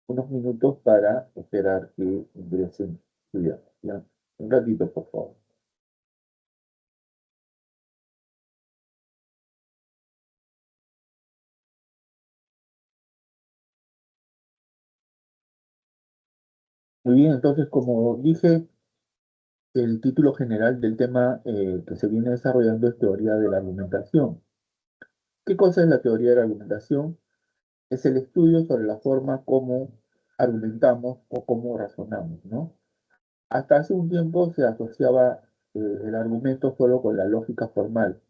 unos minutos para esperar que ingresen estudiantes, ¿ya? Un ratito, por favor. Muy bien, entonces, como dije, el título general del tema que se viene desarrollando es teoría de la argumentación. ¿Qué cosa es la teoría de la argumentación? Es el estudio sobre la forma como argumentamos o cómo razonamos, ¿no? Hasta hace un tiempo se asociaba el argumento solo con la lógica formal,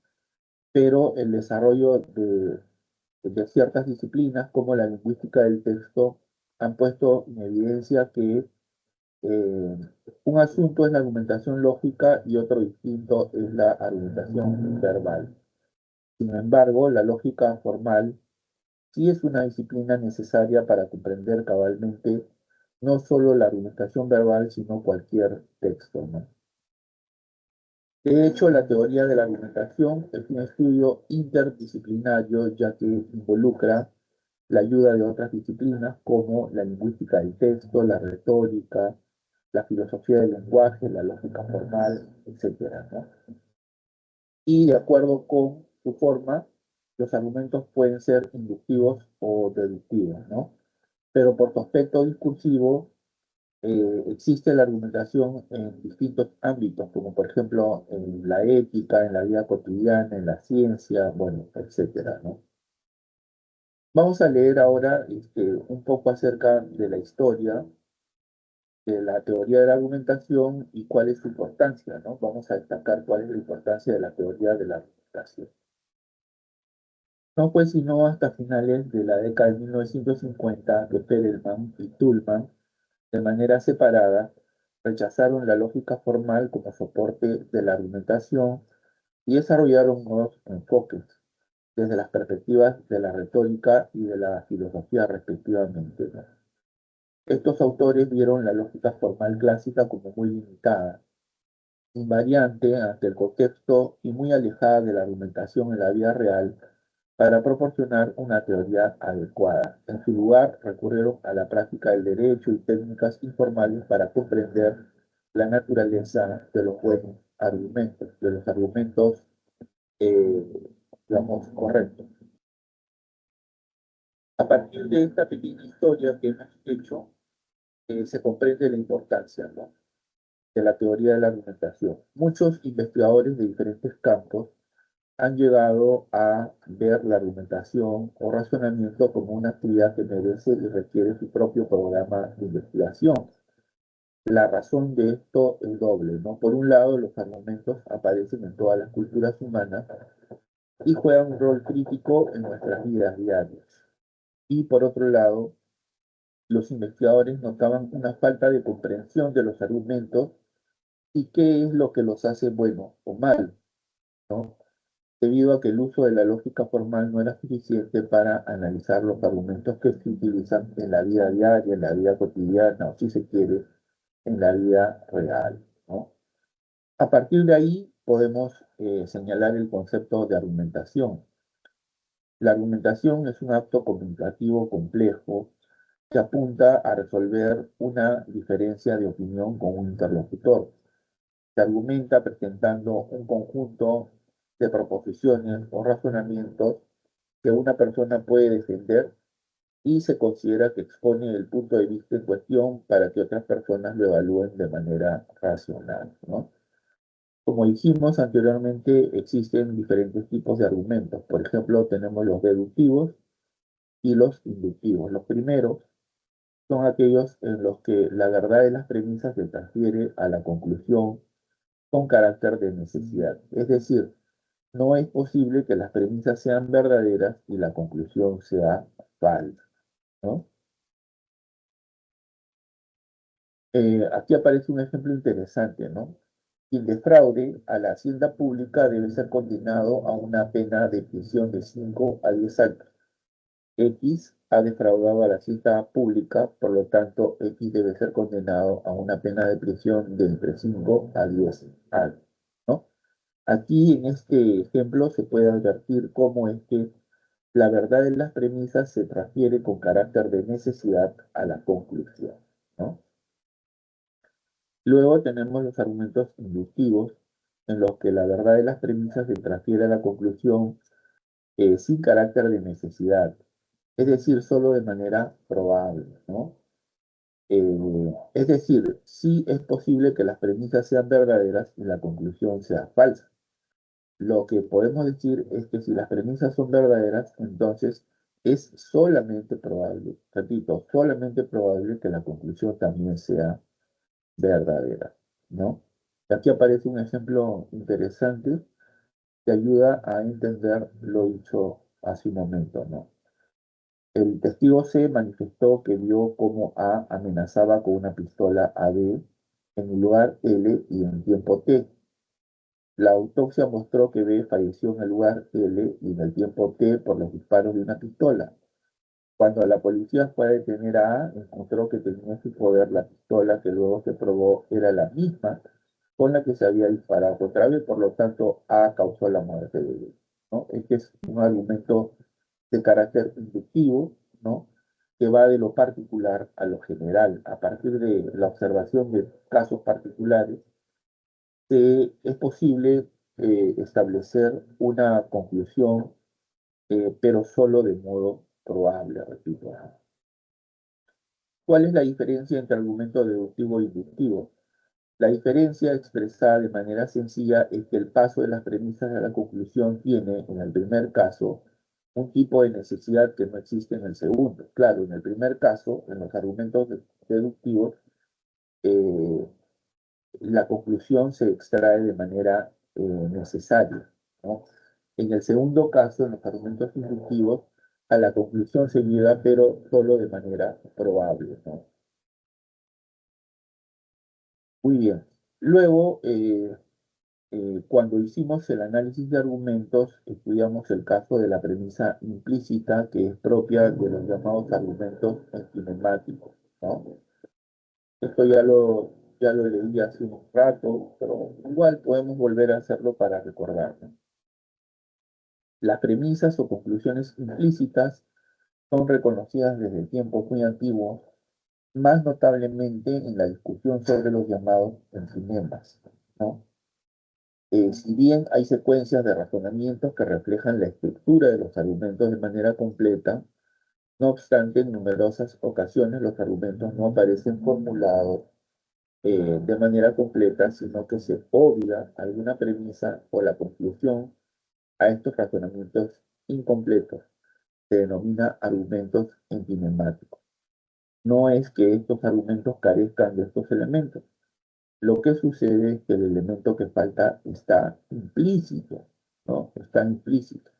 pero el desarrollo de ciertas disciplinas como la lingüística del texto han puesto en evidencia que eh, un asunto es la argumentación lógica y otro distinto es la argumentación verbal. Sin embargo, la lógica formal sí es una disciplina necesaria para comprender cabalmente no solo la argumentación verbal, sino cualquier texto, ¿no? De hecho, la teoría de la argumentación es un estudio interdisciplinario, ya que involucra la ayuda de otras disciplinas como la lingüística del texto, la retórica, la filosofía del lenguaje, la lógica formal, etcétera, ¿no? Y de acuerdo con su forma, los argumentos pueden ser inductivos o deductivos, ¿no? Pero por su aspecto discursivo, existe la argumentación en distintos ámbitos, como por ejemplo en la ética, en la vida cotidiana, en la ciencia, bueno, etcétera, ¿no? Vamos a leer ahora un poco acerca de la historia de la teoría de la argumentación y cuál es su importancia, ¿no? Vamos a destacar cuál es la importancia de la teoría de la argumentación. No fue sino hasta finales de la década de 1950 que Perelman y Tullman, de manera separada, rechazaron la lógica formal como soporte de la argumentación y desarrollaron nuevos enfoques desde las perspectivas de la retórica y de la filosofía respectivamente, ¿no? Estos autores vieron la lógica formal clásica como muy limitada, invariante ante el contexto y muy alejada de la argumentación en la vida real, para proporcionar una teoría adecuada. En su lugar, recurrieron a la práctica del derecho y técnicas informales para comprender la naturaleza de los buenos argumentos, de los argumentos, digamos, correctos. A partir de esta pequeña historia que hemos hecho, se comprende la importancia, ¿no?, de la teoría de la argumentación. Muchos investigadores de diferentes campos han llegado a ver la argumentación o razonamiento como una actividad que merece y requiere su propio programa de investigación. La razón de esto es doble, ¿no? Por un lado, los argumentos aparecen en todas las culturas humanas y juegan un rol crítico en nuestras vidas diarias. Y por otro lado, los investigadores notaban una falta de comprensión de los argumentos y qué es lo que los hace buenos o malos, ¿no?, debido a que el uso de la lógica formal no era suficiente para analizar los argumentos que se utilizan en la vida diaria, en la vida cotidiana, o si se quiere, en la vida real, ¿no? A partir de ahí podemos señalar el concepto de argumentación. La argumentación es un acto comunicativo complejo que apunta a resolver una diferencia de opinión con un interlocutor. Se argumenta presentando un conjunto de proposiciones o razonamientos que una persona puede defender y se considera que expone el punto de vista en cuestión para que otras personas lo evalúen de manera racional, ¿no? Como dijimos anteriormente, existen diferentes tipos de argumentos. Por ejemplo, tenemos los deductivos y los inductivos. Los primeros son aquellos en los que la verdad de las premisas se transfiere a la conclusión con carácter de necesidad. Es decir, no es posible que las premisas sean verdaderas y la conclusión sea falsa, ¿no? Aquí aparece un ejemplo interesante, ¿no? Quien defraude a la hacienda pública debe ser condenado a una pena de prisión de 5 a 10 años. X ha defraudado a la hacienda pública, por lo tanto, X debe ser condenado a una pena de prisión de entre 5 a 10 años, ¿no? Aquí en este ejemplo se puede advertir cómo es que la verdad de las premisas se transfiere con carácter de necesidad a la conclusión, ¿no? Luego tenemos los argumentos inductivos, en los que la verdad de las premisas se transfiere a la conclusión sin carácter de necesidad, es decir, solo de manera probable, ¿no? Es decir, sí es posible que las premisas sean verdaderas y la conclusión sea falsa. Lo que podemos decir es que si las premisas son verdaderas, entonces es solamente probable, repito, solamente probable que la conclusión también sea verdadera, ¿no? Aquí aparece un ejemplo interesante que ayuda a entender lo dicho hace un momento, ¿no? El testigo C manifestó que vio cómo A amenazaba con una pistola a B en un lugar L y en tiempo T. La autopsia mostró que B falleció en el lugar L y en el tiempo T por los disparos de una pistola. Cuando la policía fue a detener a A, encontró que tenía en su poder la pistola que luego se probó era la misma con la que se había disparado contra B, por lo tanto A causó la muerte de B, ¿no? Este es un argumento de carácter inductivo, ¿no?, que va de lo particular a lo general. A partir de la observación de casos particulares, es posible establecer una conclusión, pero solo de modo probable, repito. ¿Cuál es la diferencia entre argumento deductivo e inductivo? La diferencia expresada de manera sencilla es que el paso de las premisas a la conclusión tiene, en el primer caso, un tipo de necesidad que no existe en el segundo. Claro, en el primer caso, en los argumentos deductivos, eh, la conclusión se extrae de manera necesaria, ¿no? En el segundo caso, en los argumentos inductivos, a la conclusión se llega, pero solo de manera probable, ¿no? Muy bien. Luego, cuando hicimos el análisis de argumentos, estudiamos el caso de la premisa implícita, que es propia de los llamados argumentos estilemáticos, ¿no? Esto ya lo leí hace un rato, pero igual podemos volver a hacerlo para recordarlo. Las premisas o conclusiones implícitas son reconocidas desde tiempos muy antiguos, más notablemente en la discusión sobre los llamados enfinemas, ¿no? Si bien hay secuencias de razonamientos que reflejan la estructura de los argumentos de manera completa, no obstante, en numerosas ocasiones los argumentos no aparecen formulados de manera completa, sino que se obvia alguna premisa o la conclusión a estos razonamientos incompletos. Se denomina argumentos enfinemáticos. No es que estos argumentos carezcan de estos elementos. Lo que sucede es que el elemento que falta está implícito, ¿no? Está implícito.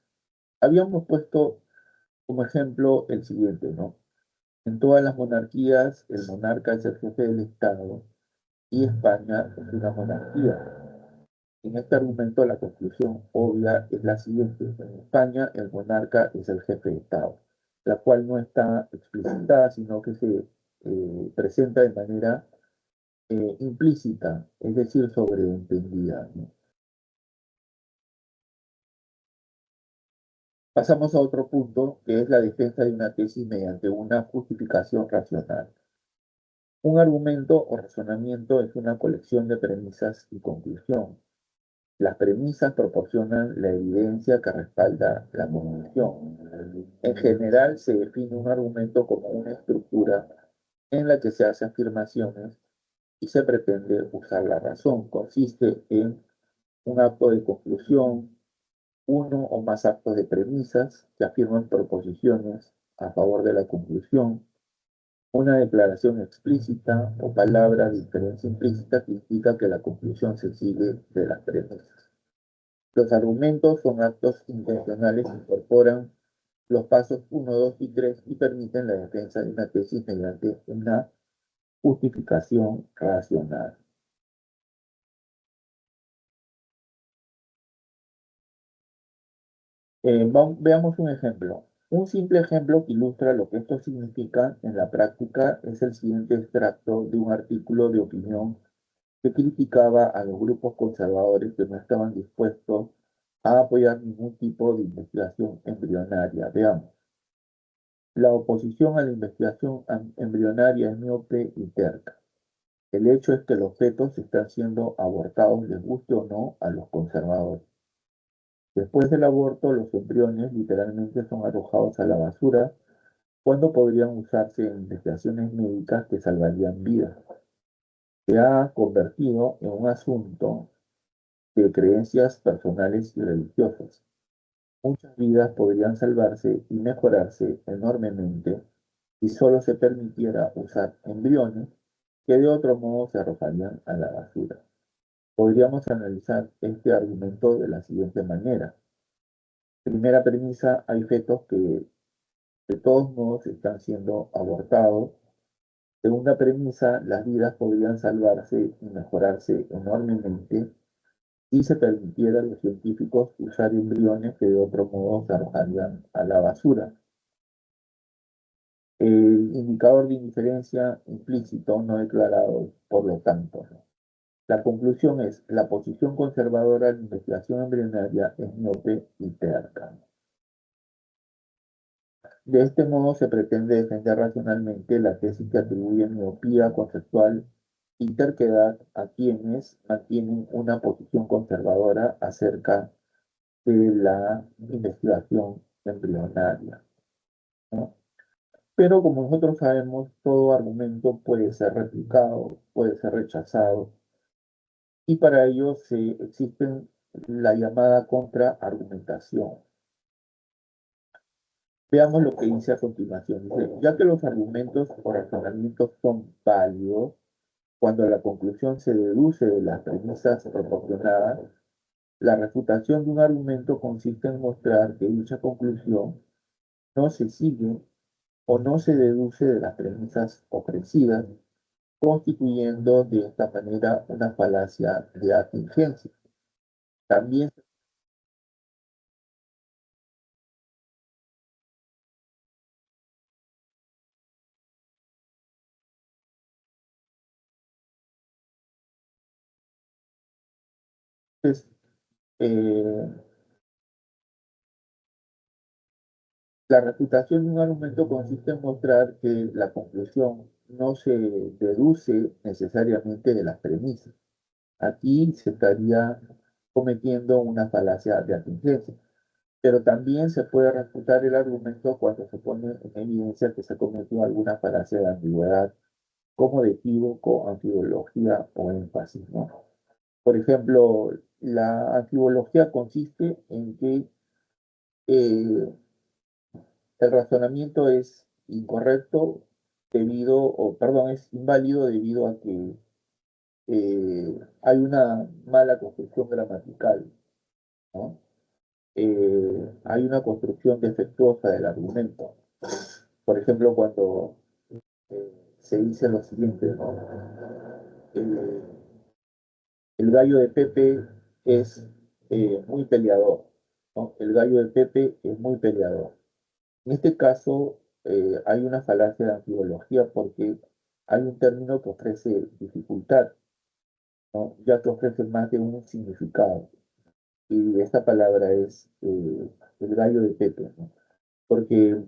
Habíamos puesto como ejemplo el siguiente, ¿no? En todas las monarquías, el monarca es el jefe del Estado y España es una monarquía. En este argumento, la conclusión obvia es la siguiente. En España, el monarca es el jefe de Estado, la cual no está explicitada, sino que se presenta de manera implícita, es decir, sobreentendida, ¿no? Pasamos a otro punto, que es la defensa de una tesis mediante una justificación racional. Un argumento o razonamiento es una colección de premisas y conclusión. Las premisas proporcionan la evidencia que respalda la conclusión. En general, se define un argumento como una estructura en la que se hacen afirmaciones y se pretende usar la razón. Consiste en un acto de conclusión, uno o más actos de premisas que afirman proposiciones a favor de la conclusión, una declaración explícita o palabra de diferencia implícita que indica que la conclusión se sigue de las premisas. Los argumentos son actos intencionales que incorporan los pasos uno, 2 y 3 y permiten la defensa de una tesis mediante una justificación racional. Veamos un ejemplo. Un simple ejemplo que ilustra lo que esto significa en la práctica es el siguiente extracto de un artículo de opinión que criticaba a los grupos conservadores que no estaban dispuestos a apoyar ningún tipo de investigación embrionaria. Veamos. La oposición a la investigación embrionaria es miope y terca. El hecho es que los fetos están siendo abortados, les guste o no, a los conservadores. Después del aborto, los embriones literalmente son arrojados a la basura cuando podrían usarse en investigaciones médicas que salvarían vidas. Se ha convertido en un asunto de creencias personales y religiosas. Muchas vidas podrían salvarse y mejorarse enormemente si solo se permitiera usar embriones que de otro modo se arrojarían a la basura. Podríamos analizar este argumento de la siguiente manera. Primera premisa, hay fetos que de todos modos están siendo abortados. Segunda premisa, las vidas podrían salvarse y mejorarse enormemente si se permitiera a los científicos usar embriones que de otro modo se arrojarían a la basura. El indicador de indiferencia implícito no declarado, por lo tanto, ¿no? La conclusión es, la posición conservadora de la investigación embrionaria es miope y terca. De este modo se pretende defender racionalmente la tesis que atribuye miopía conceptual y terquedad a quienes mantienen una posición conservadora acerca de la investigación embrionaria, ¿no? Pero como nosotros sabemos, todo argumento puede ser replicado, puede ser rechazado, y para ello existen la llamada contraargumentación. Veamos lo que dice a continuación. Dice, ya que los argumentos o razonamientos son válidos, cuando la conclusión se deduce de las premisas proporcionadas, la refutación de un argumento consiste en mostrar que dicha conclusión no se sigue o no se deduce de las premisas ofrecidas, constituyendo de esta manera una falacia de atingencia. También es, eh, La refutación de un argumento consiste en mostrar que la conclusión no se deduce necesariamente de las premisas. Aquí se estaría cometiendo una falacia de atingencia. Pero también se puede refutar el argumento cuando se pone en evidencia que se cometió alguna falacia de ambigüedad, como de equívoco, antibología o énfasis, ¿no? Por ejemplo, la antibología consiste en que el razonamiento es incorrecto es inválido debido a que hay una mala construcción gramatical, ¿no? Hay una construcción defectuosa del argumento. Por ejemplo, cuando se dice lo siguiente, ¿no? El, el gallo de Pepe es muy peleador, ¿no? El gallo de Pepe es muy peleador. En este caso, hay una falacia de antibología porque hay un término que ofrece dificultad, ¿no? Ya que ofrece más de un significado. Y esta palabra es el gallo de Pepe, ¿no? Porque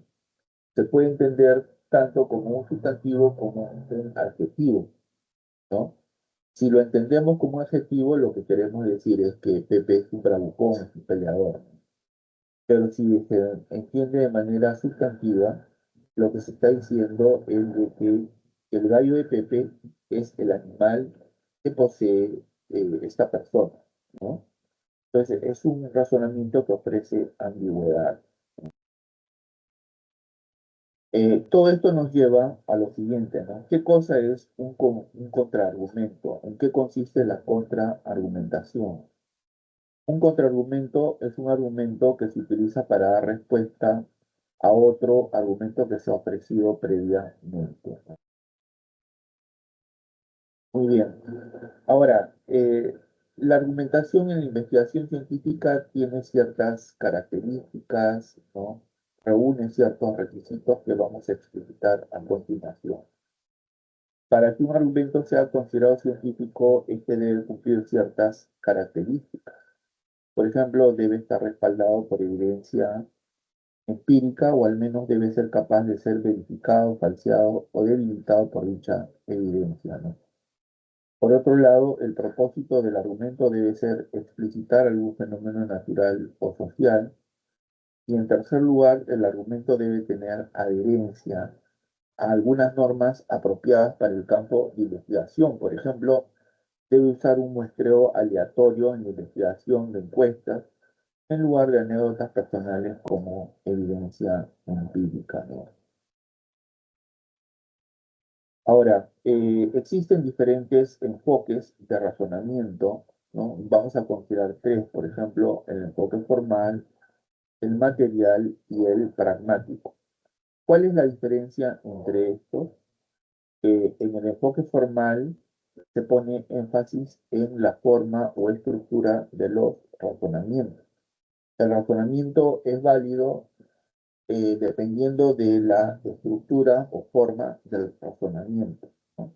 se puede entender tanto como un sustantivo como un adjetivo, ¿no? Si lo entendemos como adjetivo, lo que queremos decir es que Pepe es un bravucón, es un peleador. Pero si se entiende de manera sustantiva, lo que se está diciendo es de que el gallo de Pepe es el animal que posee esta persona, ¿no? Entonces, es un razonamiento que ofrece ambigüedad. Todo esto nos lleva a lo siguiente, ¿no? ¿Qué cosa es un contraargumento? ¿En qué consiste la contraargumentación? Un contraargumento es un argumento que se utiliza para dar respuesta a otro argumento que se ha ofrecido previamente. Muy bien. Ahora, la argumentación en la investigación científica tiene ciertas características, ¿no? Reúne ciertos requisitos que vamos a explicitar a continuación. Para que un argumento sea considerado científico, este debe cumplir ciertas características. Por ejemplo, debe estar respaldado por evidencia empírica o al menos debe ser capaz de ser verificado, falseado o debilitado por dicha evidencia, ¿no? Por otro lado, el propósito del argumento debe ser explicitar algún fenómeno natural o social. Y en tercer lugar, el argumento debe tener adherencia a algunas normas apropiadas para el campo de investigación. Por ejemplo, debe usar un muestreo aleatorio en la investigación de encuestas en lugar de anécdotas personales como evidencia empírica, ¿no? Ahora, existen diferentes enfoques de razonamiento, ¿no? Vamos a considerar tres, por ejemplo, el enfoque formal, el material y el pragmático. ¿Cuál es la diferencia entre estos? En el enfoque formal se pone énfasis en la forma o estructura de los razonamientos. El razonamiento es válido dependiendo de la estructura o forma del razonamiento, ¿no?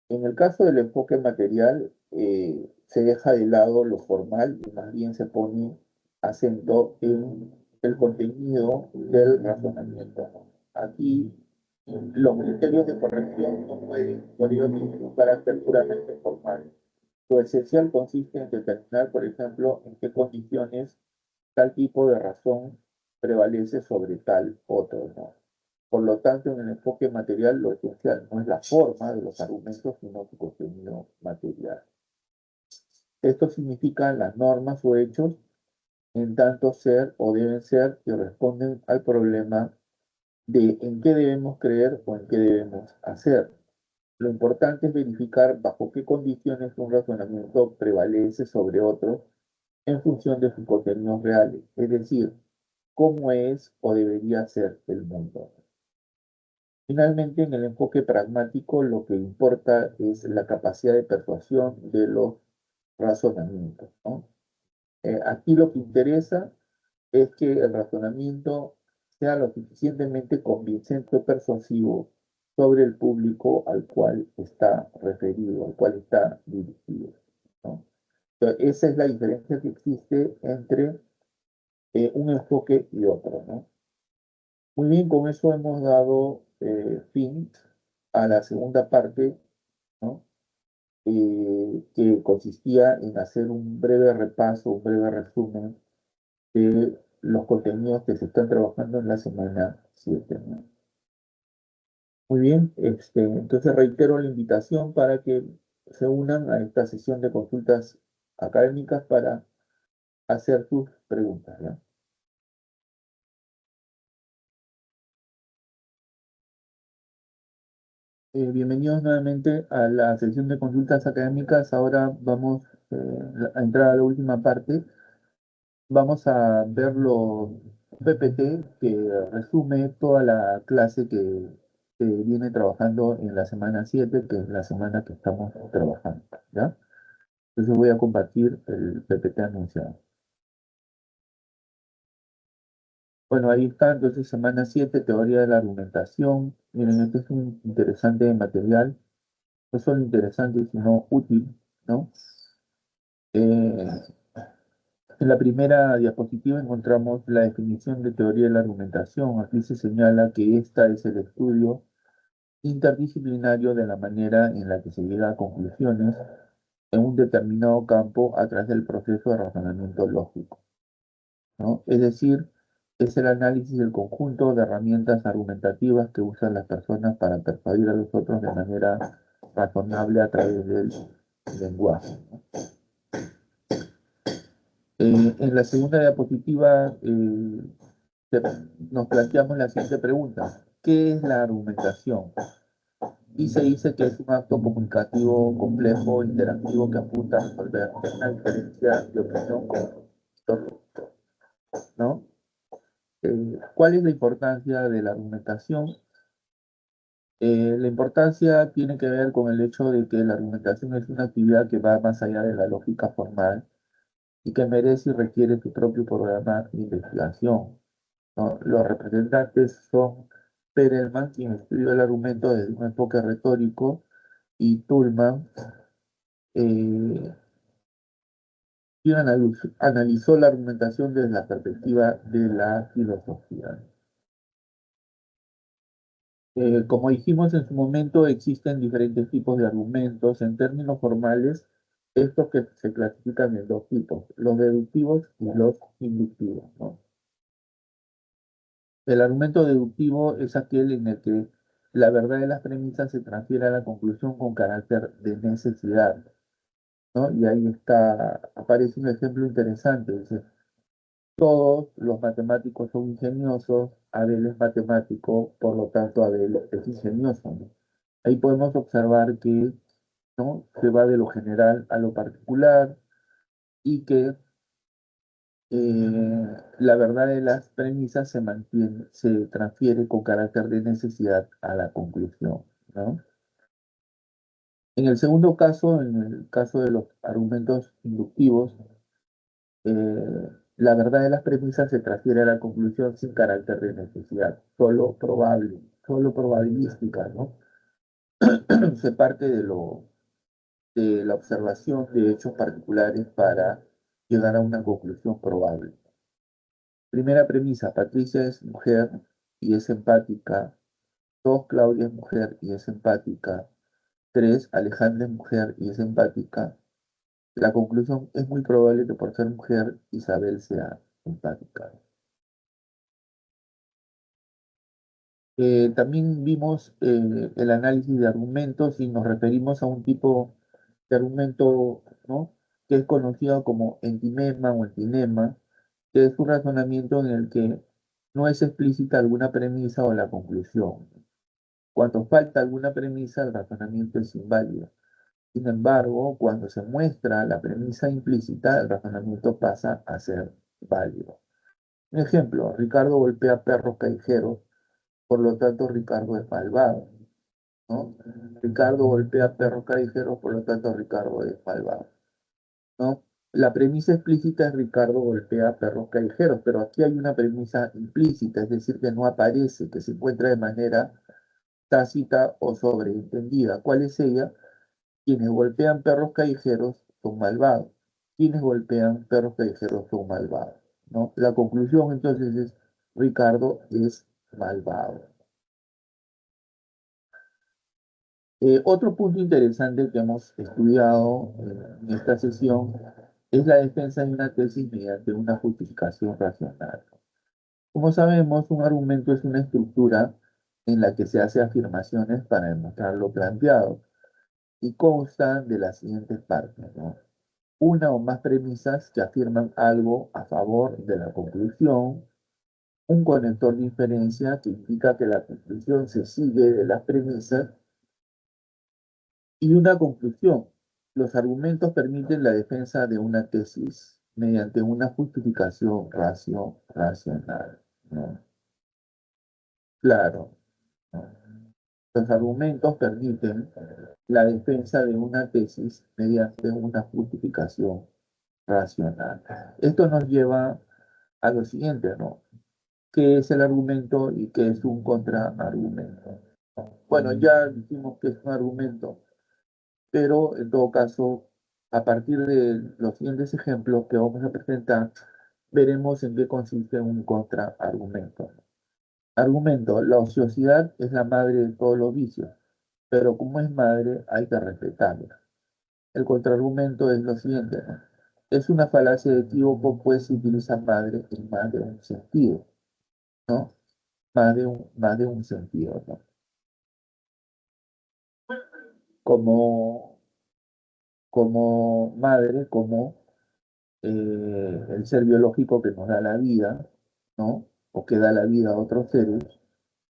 En el caso del enfoque material, se deja de lado lo formal y más bien se pone acento en el contenido del razonamiento, ¿no? Aquí los criterios de corrección no pueden, por ello, tener un carácter puramente formal. Lo esencial consiste en determinar, por ejemplo, en qué condiciones tal tipo de razón prevalece sobre tal otro, ¿no? Por lo tanto, en el enfoque material, lo esencial no es la forma de los argumentos, sino su contenido material. Esto significa las normas o hechos en tanto ser o deben ser que responden al problema de en qué debemos creer o en qué debemos hacer. Lo importante es verificar bajo qué condiciones un razonamiento prevalece sobre otro en función de sus contenidos reales, es decir, cómo es o debería ser el mundo. Finalmente, en el enfoque pragmático, lo que importa es la capacidad de persuasión de los razonamientos, ¿no? Aquí lo que interesa es que el razonamiento sea lo suficientemente convincente o persuasivo sobre el público al cual está referido, al cual está dirigido, ¿no? Entonces, esa es la diferencia que existe entre un enfoque y otro, ¿no? Muy bien, con eso hemos dado fin a la segunda parte, ¿no? Que consistía en hacer un breve repaso, un breve resumen de los contenidos que se están trabajando en la semana 7, ¿no? Muy bien, entonces reitero la invitación para que se unan a esta sesión de consultas académicas para hacer sus preguntas, ¿ya? Bienvenidos nuevamente a la sesión de consultas académicas. Ahora vamos a entrar a la última parte. Vamos a ver los PPT que resume toda la clase que viene trabajando en la semana 7, que es la semana que estamos trabajando, ¿ya? Entonces voy a compartir el PPT anunciado. Bueno, ahí está, entonces semana 7, teoría de la argumentación. Miren, este es un interesante material, no solo interesante, sino útil, ¿no? Eh, en la primera diapositiva encontramos la definición de teoría de la argumentación. Aquí se señala que esta es el estudio interdisciplinario de la manera en la que se llega a conclusiones en un determinado campo a través del proceso de razonamiento lógico, ¿no? Es decir, es el análisis del conjunto de herramientas argumentativas que usan las personas para persuadir a los otros de manera razonable a través del lenguaje, ¿no? En la segunda diapositiva te- nos planteamos la siguiente pregunta. ¿Qué es la argumentación? Y se dice que es un acto comunicativo complejo, interactivo, que apunta a resolver una diferencia de opinión con otro, ¿no? ¿Cuál es la importancia de la argumentación? La importancia tiene que ver con el hecho de que la argumentación es una actividad que va más allá de la lógica formal y que merece y requiere su propio programa de investigación, ¿no? Los representantes son Perelman, quien estudió el argumento desde un enfoque retórico, y Tullman, eh, quien analizó la argumentación desde la perspectiva de la filosofía. Como dijimos en su momento, existen diferentes tipos de argumentos. En términos formales, estos que se clasifican en dos tipos, los deductivos y los inductivos, ¿no? El argumento deductivo es aquel en el que la verdad de las premisas se transfiere a la conclusión con carácter de necesidad, ¿no? Y ahí está, aparece un ejemplo interesante. Dice, todos los matemáticos son ingeniosos, Abel es matemático, por lo tanto Abel es ingenioso, ¿no? Ahí podemos observar que, ¿no?, se va de lo general a lo particular y que la verdad de las premisas se mantiene, se transfiere con carácter de necesidad a la conclusión, ¿no? En el segundo caso, en el caso de los argumentos inductivos, la verdad de las premisas se transfiere a la conclusión sin carácter de necesidad, solo probable, solo probabilística, ¿no? Se parte de la observación de hechos particulares para llegar a una conclusión probable. Primera premisa, Patricia es mujer y es empática. 2, Claudia es mujer y es empática. 3, Alejandra es mujer y es empática. La conclusión es muy probable que por ser mujer Isabel sea empática. También vimos el análisis de argumentos y nos referimos a un tipo de argumento, ¿no?, que es conocido como entimema o entinema, que es un razonamiento en el que no es explícita alguna premisa o la conclusión. Cuando falta alguna premisa, el razonamiento es inválido. Sin embargo, cuando se muestra la premisa implícita, el razonamiento pasa a ser válido. Un ejemplo, Ricardo golpea perros callejeros, por lo tanto Ricardo es malvado, ¿no? Ricardo golpea perros callejeros, por lo tanto Ricardo es malvado, ¿no? La premisa explícita es Ricardo golpea perros callejeros, pero aquí hay una premisa implícita, es decir, que no aparece, que se encuentra de manera tácita o sobreentendida. ¿Cuál es ella? Quienes golpean perros callejeros son malvados. Quienes golpean perros callejeros son malvados, ¿no? La conclusión entonces es Ricardo es malvado. Otro punto interesante que hemos estudiado en esta sesión es la defensa de una tesis mediante una justificación racional. Como sabemos, un argumento es una estructura en la que se hace afirmaciones para demostrar lo planteado y consta de las siguientes partes, ¿no? Una o más premisas que afirman algo a favor de la conclusión, un conector de inferencia que indica que la conclusión se sigue de las premisas y una conclusión. Los argumentos permiten la defensa de una tesis mediante una justificación racional, ¿no? Claro, ¿no? Los argumentos permiten la defensa de una tesis mediante una justificación racional. Esto nos lleva a lo siguiente, ¿no? ¿Qué es el argumento y qué es un contraargumento? Bueno, ya dijimos que es un argumento, pero en todo caso, a partir de los siguientes ejemplos que vamos a presentar, veremos en qué consiste un contraargumento. Argumento, la ociosidad es la madre de todos los vicios, pero como es madre hay que respetarla. El contraargumento es lo siguiente, ¿no? Es una falacia de equívoco, pues se utiliza madre en más de un sentido, ¿no? Más de un sentido, ¿no? Como, como madre, como el ser biológico que nos da la vida, ¿no? O que da la vida a otros seres,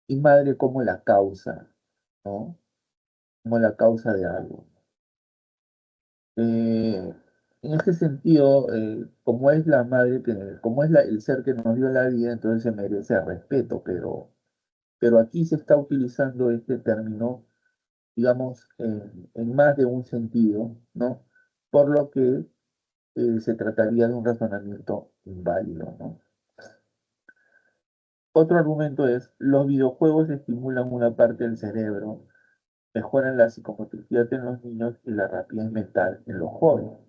y madre como la causa, ¿no? Como la causa de algo. Eh, en este sentido, como es la madre, como es el ser que nos dio la vida, entonces se merece respeto, pero aquí se está utilizando este término, digamos, en más de un sentido, ¿no? Por lo que se trataría de un razonamiento inválido, ¿no? Otro argumento es, los videojuegos estimulan una parte del cerebro, mejoran la psicomotricidad en los niños y la rapidez mental en los jóvenes.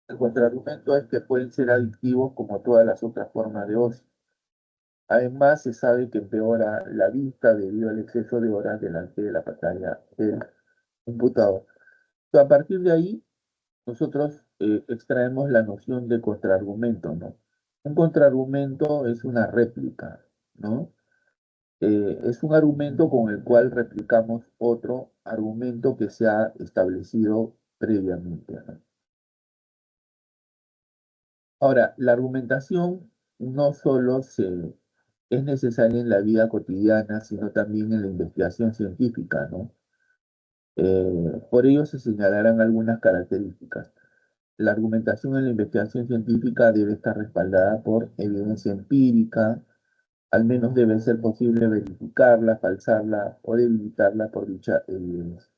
El contraargumento es que pueden ser adictivos como todas las otras formas de ocio. Además, se sabe que empeora la vista debido al exceso de horas delante de la pantalla del computador. A partir de ahí, nosotros extraemos la noción de contraargumento, ¿no? Un contraargumento es una réplica, ¿no? Es un argumento con el cual replicamos otro argumento que se ha establecido previamente, ¿no? Ahora, la argumentación no solo es necesaria en la vida cotidiana, sino también en la investigación científica, ¿no? Por ello se señalarán algunas características. La argumentación en la investigación científica debe estar respaldada por evidencia empírica, al menos debe ser posible verificarla, falsarla o debilitarla por dicha evidencia.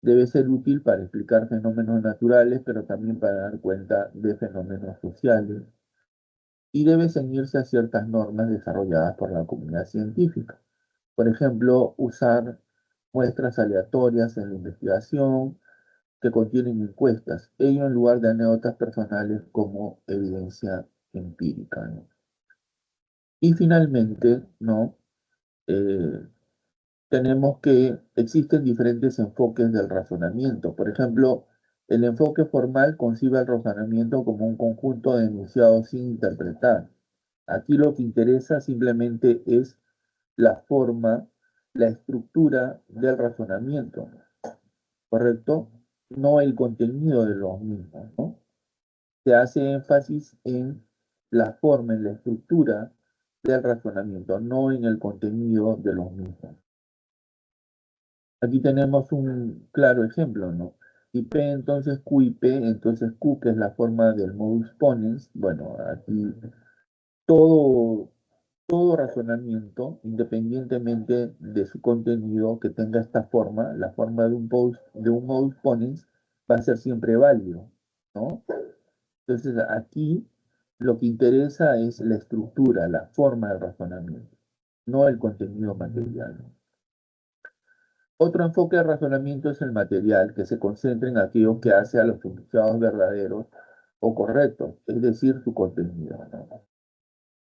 Debe ser útil para explicar fenómenos naturales, pero también para dar cuenta de fenómenos sociales y debe ceñirse a ciertas normas desarrolladas por la comunidad científica. Por ejemplo, usar muestras aleatorias en la investigación que contienen encuestas, ello en lugar de anécdotas personales como evidencia empírica, ¿no? Y finalmente, ¿no? Eh, tenemos que existen diferentes enfoques del razonamiento. Por ejemplo, el enfoque formal concibe el razonamiento como un conjunto de enunciados sin interpretar. Aquí lo que interesa simplemente es la forma, la estructura del razonamiento, ¿correcto? No el contenido de los mismos, ¿no? Se hace énfasis en la forma, en la estructura del razonamiento, no en el contenido de los mismos. Aquí tenemos un claro ejemplo, ¿no? Y P entonces Q y P, entonces Q, que es la forma del modus ponens, bueno, aquí todo, todo razonamiento, independientemente de su contenido, que tenga esta forma, la forma de un modus ponens, va a ser siempre válido, ¿no? Entonces aquí lo que interesa es la estructura, la forma del razonamiento, no el contenido material. Otro enfoque de razonamiento es el material, que se concentra en aquello que hace a los enunciados verdaderos o correctos, es decir, su contenido,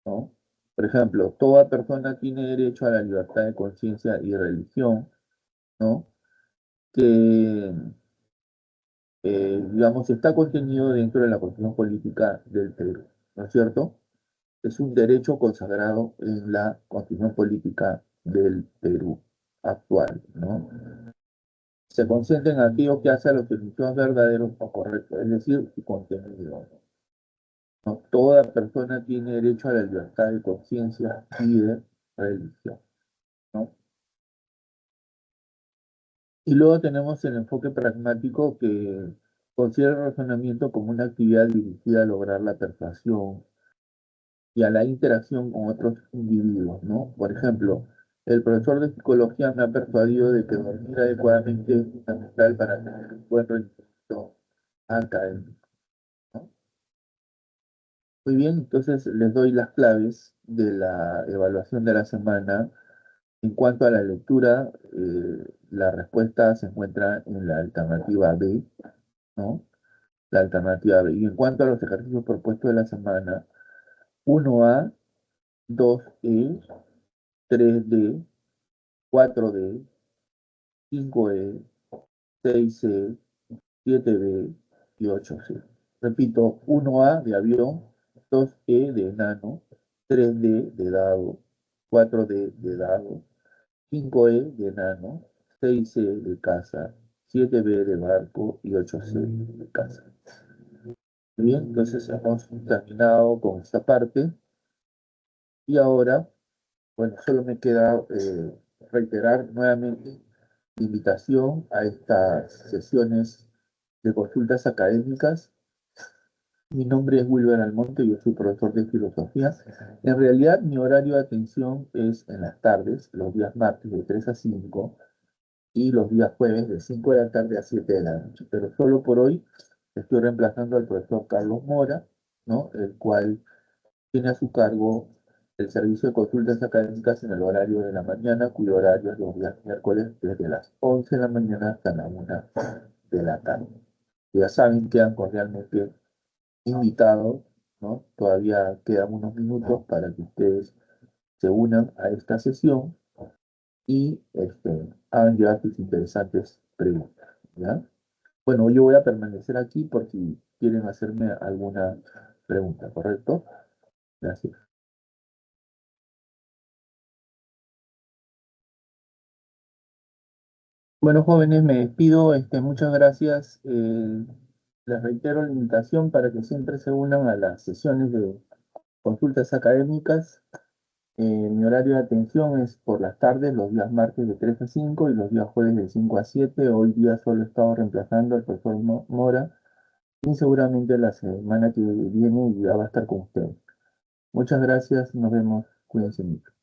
¿no? Por ejemplo, toda persona tiene derecho a la libertad de conciencia y religión, ¿no? Que, digamos, está contenido dentro de la Constitución Política del Perú, ¿no es cierto? Es un derecho consagrado en la Constitución Política del Perú actual, ¿no? Se concentra en aquello que hace a los servicios verdaderos o correctos, es decir, su contenido, ¿no? Toda persona tiene derecho a la libertad de conciencia y de religión, ¿no? Y luego tenemos el enfoque pragmático que considera el razonamiento como una actividad dirigida a lograr la persuasión y a la interacción con otros individuos, ¿no? Por ejemplo, el profesor de psicología me ha persuadido de que dormir adecuadamente es fundamental para tener un buen rendimiento académico, ¿no? Muy bien, entonces les doy las claves de la evaluación de la semana. En cuanto a la lectura, la respuesta se encuentra en la alternativa B, ¿no? La alternativa B. Y en cuanto a los ejercicios propuestos de la semana, 1A, 2E, 3D, 4D, 5E, 6C, 7B y 8C. Repito, 1A de avión, 2E de enano, 3D de dado, 4D de dado, 5E de enano, 6C de casa, 7B de barco y 8C de casa. Bien, entonces hemos terminado con esta parte y ahora, bueno, solo me queda reiterar nuevamente la invitación a estas sesiones de consultas académicas. Mi nombre es Wilber Almonte, yo soy profesor de filosofía. En realidad, mi horario de atención es en las tardes, los días martes de 3 a 5 y los días jueves de 5 de la tarde a 7 de la noche. Pero solo por hoy estoy reemplazando al profesor Carlos Mora, ¿no? El cual tiene a su cargo el servicio de consultas académicas en el horario de la mañana, cuyo horario es los días miércoles desde las 11 de la mañana hasta la 1 de la tarde. Ya saben, quedan cordialmente invitados, ¿no? Todavía quedan unos minutos para que ustedes se unan a esta sesión y hagan llegar sus interesantes preguntas, ¿ya? Bueno, yo voy a permanecer aquí por si quieren hacerme alguna pregunta, ¿correcto? Gracias. Bueno, jóvenes, me despido. Muchas gracias. Les reitero la invitación para que siempre se unan a las sesiones de consultas académicas. Mi horario de atención es por las tardes, los días martes de 3 a 5 y los días jueves de 5 a 7. Hoy día solo he estado reemplazando al profesor Mora y seguramente la semana que viene ya va a estar con ustedes. Muchas gracias, nos vemos, cuídense mucho.